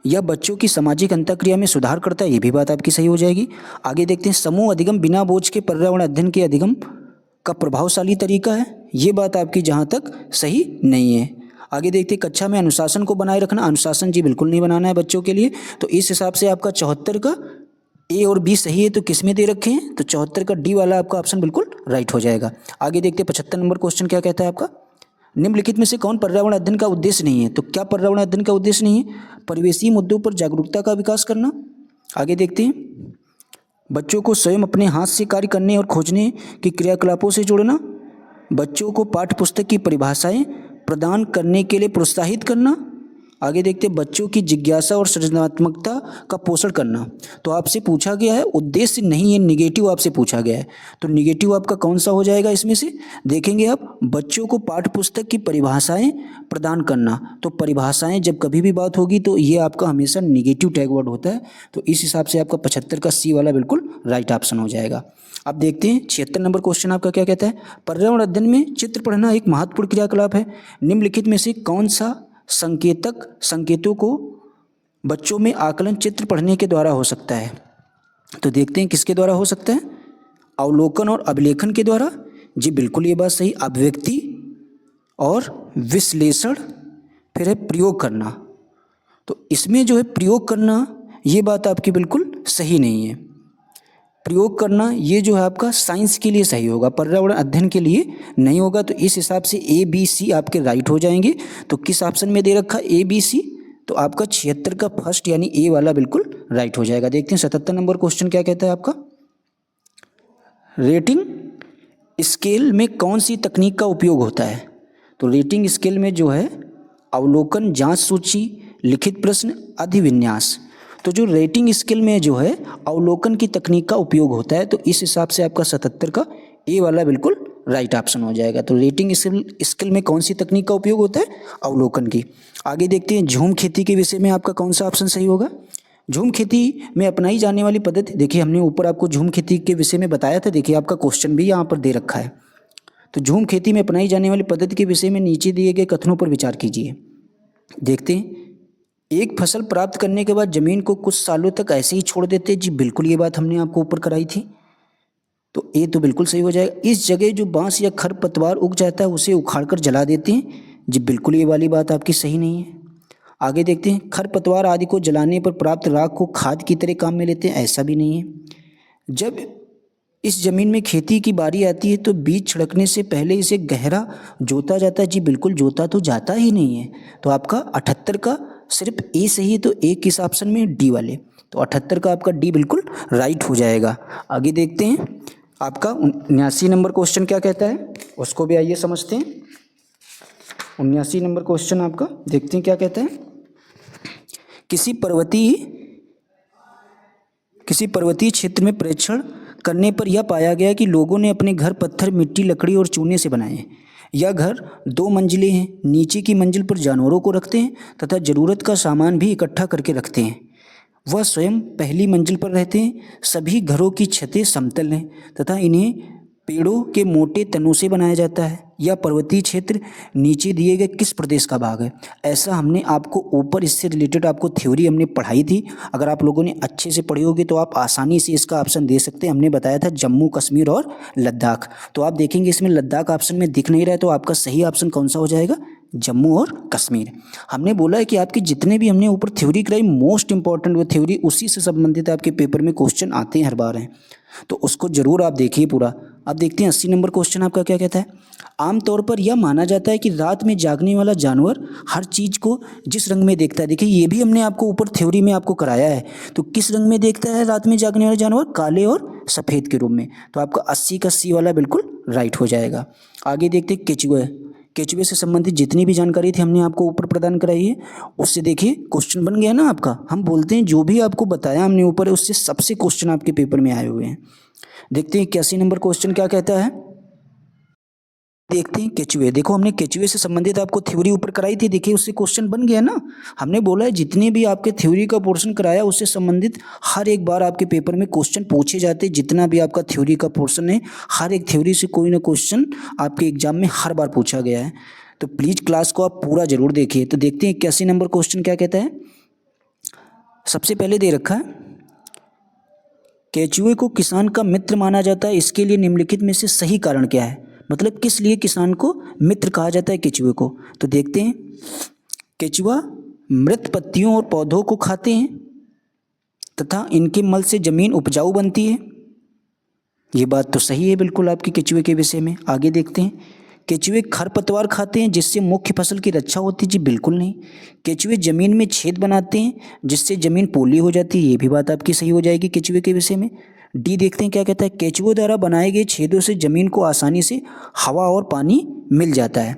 यह बच्चों की सामाजिक अंतःक्रिया में सुधार करता है, ये भी बात आपकी सही हो जाएगी। आगे देखते हैं, समूह अधिगम बिना बोझ के पर्यावरण अध्ययन के अधिगम का प्रभावशाली तरीका है, ये बात आपकी जहाँ तक सही नहीं है। आगे देखते हैं, कक्षा में अनुशासन को बनाए रखना। अनुशासन जी बिल्कुल नहीं बनाना है बच्चों के लिए। तो इस हिसाब से आपका 74 का ए और बी सही है। तो किस में दे रखे हैं? तो 74 का डी वाला आपका ऑप्शन बिल्कुल राइट हो जाएगा। आगे देखते हैं 75 नंबर क्वेश्चन क्या कहता है आपका। निम्नलिखित में से कौन पर्यावरण अध्ययन का उद्देश्य नहीं है? तो क्या पर्यावरण अध्ययन का उद्देश्य नहीं है? परिवेशीय मुद्दों पर जागरूकता का विकास करना। आगे देखते हैं, बच्चों को स्वयं अपने हाथ से कार्य करने और खोजने की क्रियाकलापों से जोड़ना। बच्चों को पाठ्य पुस्तक की परिभाषाएं प्रदान करने के लिए प्रोत्साहित करना। आगे देखते हैं, बच्चों की जिज्ञासा और सृजनात्मकता का पोषण करना। तो आपसे पूछा गया है उद्देश्य नहीं है, निगेटिव आपसे पूछा गया है। तो निगेटिव आपका कौन सा हो जाएगा इसमें से? देखेंगे आप, बच्चों को पाठ्य पुस्तक की परिभाषाएं प्रदान करना। तो परिभाषाएं जब कभी भी बात होगी तो ये आपका हमेशा निगेटिव टैग वर्ड होता है। तो इस हिसाब से आपका 75 का सी वाला बिल्कुल राइट ऑप्शन हो जाएगा। अब देखते हैं 76 नंबर क्वेश्चन आपका क्या कहता है। पर्यावरण अध्ययन में चित्र पढ़ना एक महत्वपूर्ण क्रियाकलाप है। निम्नलिखित में से कौन सा संकेतों को बच्चों में आकलन चित्र पढ़ने के द्वारा हो सकता है? तो देखते हैं किसके द्वारा हो सकता है। अवलोकन और अभिलेखन के द्वारा, जी बिल्कुल ये बात सही। अभिव्यक्ति और विश्लेषण, फिर है प्रयोग करना। तो इसमें जो है प्रयोग करना, ये बात आपकी बिल्कुल सही नहीं है। प्रयोग करना ये जो है आपका साइंस के लिए सही होगा, पर्यावरण अध्ययन के लिए नहीं होगा। तो इस हिसाब से ए बी सी आपके राइट हो जाएंगे। तो किस ऑप्शन में दे रखा ए बी सी? तो आपका 76 का फर्स्ट यानी ए वाला बिल्कुल राइट हो जाएगा। देखते हैं 77 नंबर क्वेश्चन क्या कहता है आपका। रेटिंग स्केल में कौन सी तकनीक का उपयोग होता है? तो रेटिंग स्केल में जो है अवलोकन, जांच सूची, लिखित प्रश्न, अधिविन्यास। तो जो रेटिंग स्केल में जो है अवलोकन की तकनीक का उपयोग होता है। तो इस हिसाब से आपका 77 का ए वाला बिल्कुल राइट ऑप्शन हो जाएगा। तो रेटिंग स्केल में कौन सी तकनीक का उपयोग होता है? अवलोकन की। आगे देखते हैं, झूम खेती के विषय में आपका कौन सा ऑप्शन सही होगा। झूम खेती में अपनाई जाने वाली पद्धति, देखिए हमने ऊपर आपको झूम खेती के विषय में बताया था। देखिए आपका क्वेश्चन भी यहाँ पर दे रखा है। तो झूम खेती में अपनाई जाने वाली पद्धति के विषय में नीचे दिए गए कथनों पर विचार कीजिए। देखते हैं, एक फसल प्राप्त करने के बाद जमीन को कुछ सालों तक ऐसे ही छोड़ देते हैं, जी बिल्कुल ये बात हमने आपको ऊपर कराई थी। तो ए तो बिल्कुल सही हो जाएगा। इस जगह जो बांस या खरपतवार उग जाता है उसे उखाड़कर जला देते हैं, जी बिल्कुल ये वाली बात आपकी सही नहीं है। आगे देखते हैं, खरपतवार आदि को जलाने पर प्राप्त राख को खाद की तरह काम में लेते हैं, ऐसा भी नहीं है। जब इस जमीन में खेती की बारी आती है तो बीज छिड़कने से पहले इसे गहरा जोता जाता है, जी बिल्कुल जोता तो जाता ही नहीं है। तो आपका 78 का सिर्फ ए सही है। तो ए किस ऑप्शन में? डी वाले। तो 78 का आपका डी बिल्कुल राइट हो जाएगा। आगे देखते हैं, आपका 79 नंबर क्वेश्चन क्या कहता है, उसको भी आइए समझते हैं। 79 नंबर क्वेश्चन आपका देखते हैं क्या कहता है। किसी पर्वतीय क्षेत्र में परीक्षण करने पर यह पाया गया कि लोगों ने अपने घर पत्थर, मिट्टी, लकड़ी और चूने से बनाए हैं। यह घर 2 मंजिलें हैं। नीचे की मंजिल पर जानवरों को रखते हैं तथा ज़रूरत का सामान भी इकट्ठा करके रखते हैं। वह स्वयं पहली मंजिल पर रहते हैं। सभी घरों की छतें समतल हैं तथा इन्हें पेड़ों के मोटे तनों से बनाया जाता है। यह पर्वतीय क्षेत्र नीचे दिए गए किस प्रदेश का भाग है? ऐसा हमने आपको ऊपर इससे रिलेटेड आपको थ्योरी हमने पढ़ाई थी। अगर आप लोगों ने अच्छे से पढ़ी होगी तो आप आसानी से इसका ऑप्शन दे सकते हैं। हमने बताया था जम्मू कश्मीर और लद्दाख। तो आप देखेंगे इसमें लद्दाख ऑप्शन में दिख नहीं रहा है। तो आपका सही ऑप्शन कौन सा हो जाएगा? जम्मू और कश्मीर। हमने बोला है कि आपकी जितने भी हमने ऊपर थ्योरी कराई, मोस्ट इंपॉर्टेंट वो थ्योरी उसी से संबंधित आपके पेपर में क्वेश्चन आते हैं हर बार हैं। तो उसको ज़रूर आप देखिए पूरा। अब देखते हैं 80 नंबर क्वेश्चन आपका क्या कहता है। आमतौर पर यह माना जाता है कि रात में जागने वाला जानवर हर चीज़ को जिस रंग में देखता है, देखिए ये भी हमने आपको ऊपर थ्योरी में आपको कराया है, तो किस रंग में देखता है रात में जागने वाला जानवर, काले और सफ़ेद के रूप में। तो आपका 80 का सी वाला बिल्कुल राइट हो जाएगा। आगे देखते हैं केचुआ। केचुए से संबंधित जितनी भी जानकारी थी हमने आपको ऊपर प्रदान कराई है, उससे देखिए क्वेश्चन बन गया ना आपका। हम बोलते हैं जो भी आपको बताया हमने ऊपर उससे सबसे क्वेश्चन आपके पेपर में आए हुए हैं। देखते हैं 81 नंबर क्वेश्चन क्या कहता है। देखते हैं केचुए। देखो हमने केचुए से संबंधित आपको थ्योरी ऊपर कराई थी, देखिए उससे क्वेश्चन बन गया ना। हमने बोला है जितने भी आपके थ्योरी का पोर्शन कराया उससे संबंधित हर एक बार आपके पेपर में क्वेश्चन पूछे जाते। जितना भी आपका थ्योरी का पोर्शन है, हर एक थ्योरी से कोई ना क्वेश्चन आपके एग्जाम में हर बार पूछा गया है। तो प्लीज़ क्लास को आप पूरा जरूर देखिए। तो देखते हैं 81 नंबर क्वेश्चन क्या कहता है। सबसे पहले दे रखा है, केचुए को किसान का मित्र माना जाता है, इसके लिए निम्नलिखित में से सही कारण क्या है। मतलब किस लिए किसान को मित्र कहा जाता है केचुए को। तो देखते हैं, केचुआ मृत पत्तियों और पौधों को खाते हैं तथा इनके मल से जमीन उपजाऊ बनती है। ये बात तो सही है बिल्कुल आपकी केचुए के विषय में। आगे देखते हैं, केचुए खरपतवार खाते हैं जिससे मुख्य फसल की रक्षा होती है। जी बिल्कुल नहीं। केचुए जमीन में छेद बनाते हैं जिससे जमीन पोली हो जाती है। ये भी बात आपकी सही हो जाएगी केचुए के विषय में। डी देखते हैं क्या कहता है। केचुओं द्वारा बनाए गए छेदों से जमीन को आसानी से हवा और पानी मिल जाता है।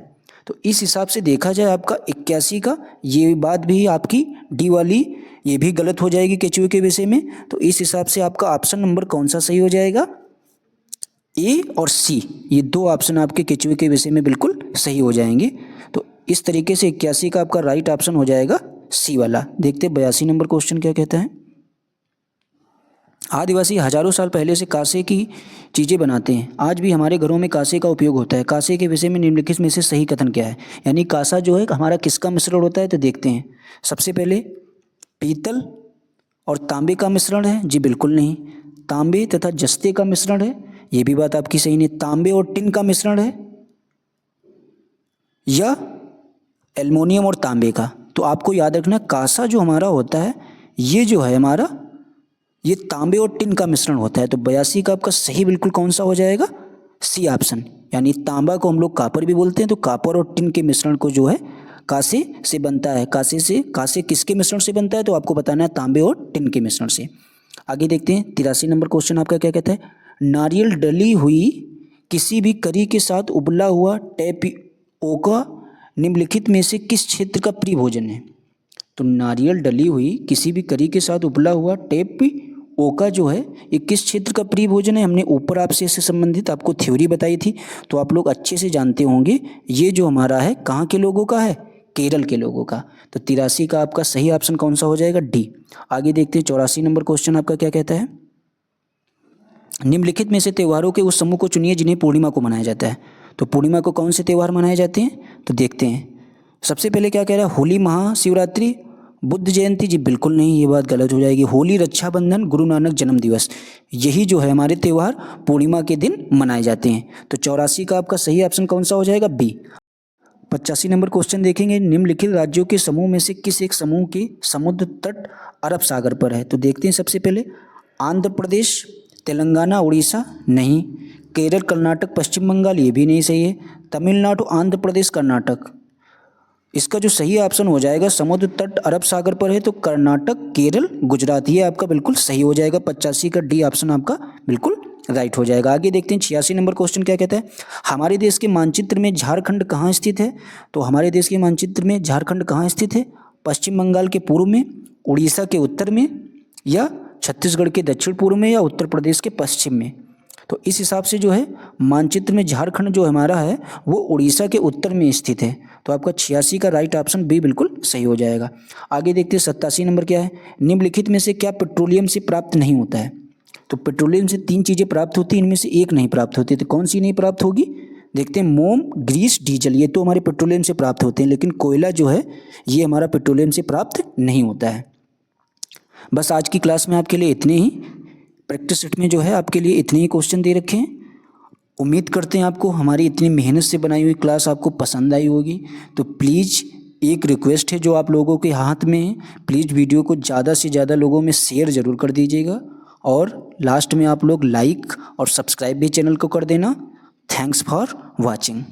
तो इस हिसाब से देखा जाए आपका 81 का ये बात भी आपकी डी वाली ये भी गलत हो जाएगी केचुए के विषय में। तो इस हिसाब से आपका ऑप्शन नंबर कौन सा सही हो जाएगा, ए और सी, ये दो ऑप्शन आपके केचुए के विषय में बिल्कुल सही हो जाएंगे। तो इस तरीके से 81 का आपका राइट ऑप्शन हो जाएगा सी वाला। देखते हैं 82 नंबर क्वेश्चन क्या कहता है। आदिवासी हजारों साल पहले से कांसे की चीज़ें बनाते हैं, आज भी हमारे घरों में कांसे का उपयोग होता है। कांसे के विषय में निम्नलिखित में से सही कथन क्या है। यानी कांसा जो है हमारा किसका मिश्रण होता है। तो देखते हैं, सबसे पहले पीतल और तांबे का मिश्रण है। जी बिल्कुल नहीं। तांबे तथा जस्ते का मिश्रण है। ये भी बात आपकी सही नहीं। तांबे और टिन का मिश्रण है या एल्युमिनियम और तांबे का। तो आपको याद रखना कांसा जो हमारा होता है ये जो है हमारा ये तांबे और टिन का मिश्रण होता है। तो 82 का आपका सही बिल्कुल कौन सा हो जाएगा, सी ऑप्शन। यानी तांबा को हम लोग कापर भी बोलते हैं। तो कापर और टिन के मिश्रण को जो है कांसे से बनता है। कांसे किसके मिश्रण से बनता है, तो आपको बताना है तांबे और टिन के मिश्रण से। आगे देखते हैं 83 नंबर क्वेश्चन आपका क्या कहता है। नारियल डली हुई किसी भी करी के साथ उबला हुआ टेपिओका निम्नलिखित में से किस क्षेत्र का प्रिय भोजन है। तो नारियल डली हुई किसी भी करी के साथ उबला हुआ टेपिओका जो है ये किस क्षेत्र का प्रिय भोजन है। हमने ऊपर आपसे इससे संबंधित आपको थ्योरी बताई थी, तो आप लोग अच्छे से जानते होंगे। ये जो हमारा है कहाँ के लोगों का है, केरल के लोगों का। तो 83 का आपका सही ऑप्शन कौन सा हो जाएगा, डी। आगे देखते हैं 84 नंबर क्वेश्चन आपका क्या कहता है। निम्नलिखित में से त्योहारों के उस समूह को चुनिए जिन्हें पूर्णिमा को मनाया जाता है। तो पूर्णिमा को कौन से त्यौहार मनाए जाते हैं, तो देखते हैं। सबसे पहले क्या कह रहा है, होली, महाशिवरात्रि, बुद्ध जयंती। जी बिल्कुल नहीं, ये बात गलत हो जाएगी। होली, रक्षाबंधन, गुरु नानक जन्म दिवस, यही जो है हमारे त्यौहार पूर्णिमा के दिन मनाए जाते हैं। तो 84 का आपका सही ऑप्शन कौन सा हो जाएगा, बी। 85 नंबर क्वेश्चन देखेंगे। निम्नलिखित राज्यों के समूह में से किस एक समूह के समुद्र तट अरब सागर पर है। तो देखते हैं, सबसे पहले आंध्र प्रदेश, तेलंगाना, उड़ीसा, नहीं। केरल, कर्नाटक, पश्चिम बंगाल, ये भी नहीं सही है। तमिलनाडु, आंध्र प्रदेश, कर्नाटक। इसका जो सही ऑप्शन हो जाएगा समुद्र तट अरब सागर पर है, तो कर्नाटक, केरल, गुजरात, ये आपका बिल्कुल सही हो जाएगा। 85 का डी ऑप्शन आपका बिल्कुल राइट हो जाएगा। आगे देखते हैं 86 नंबर क्वेश्चन क्या कहता है। हमारे देश के मानचित्र में झारखंड कहाँ स्थित है। तो हमारे देश के मानचित्र में झारखंड कहाँ स्थित है, पश्चिम बंगाल के पूर्व में, उड़ीसा के उत्तर में, या छत्तीसगढ़ के दक्षिण पूर्व में, या उत्तर प्रदेश के पश्चिम में। तो इस हिसाब से जो है मानचित्र में झारखंड जो हमारा है वो उड़ीसा के उत्तर में स्थित है। तो आपका 86 का राइट ऑप्शन बी बिल्कुल सही हो जाएगा। आगे देखते हैं 87 नंबर क्या है। निम्नलिखित में से क्या पेट्रोलियम से प्राप्त नहीं होता है। तो पेट्रोलियम से 3 चीज़ें प्राप्त होती हैं, इनमें से एक नहीं प्राप्त होती। तो कौन सी नहीं प्राप्त होगी, देखते हैं। मोम, ग्रीस, डीजल, ये तो हमारे पेट्रोलियम से प्राप्त होते हैं, लेकिन कोयला जो है ये हमारा पेट्रोलियम से प्राप्त नहीं होता है। बस आज की क्लास में आपके लिए इतने ही, प्रैक्टिस सेट में जो है आपके लिए इतने ही क्वेश्चन दे रखे हैं। उम्मीद करते हैं आपको हमारी इतनी मेहनत से बनाई हुई क्लास आपको पसंद आई होगी। तो प्लीज़ एक रिक्वेस्ट है जो आप लोगों के हाथ में है, प्लीज़ वीडियो को ज़्यादा से ज़्यादा लोगों में शेयर ज़रूर कर दीजिएगा और लास्ट में आप लोग लाइक और सब्सक्राइब भी चैनल को कर देना। Thanks for watching.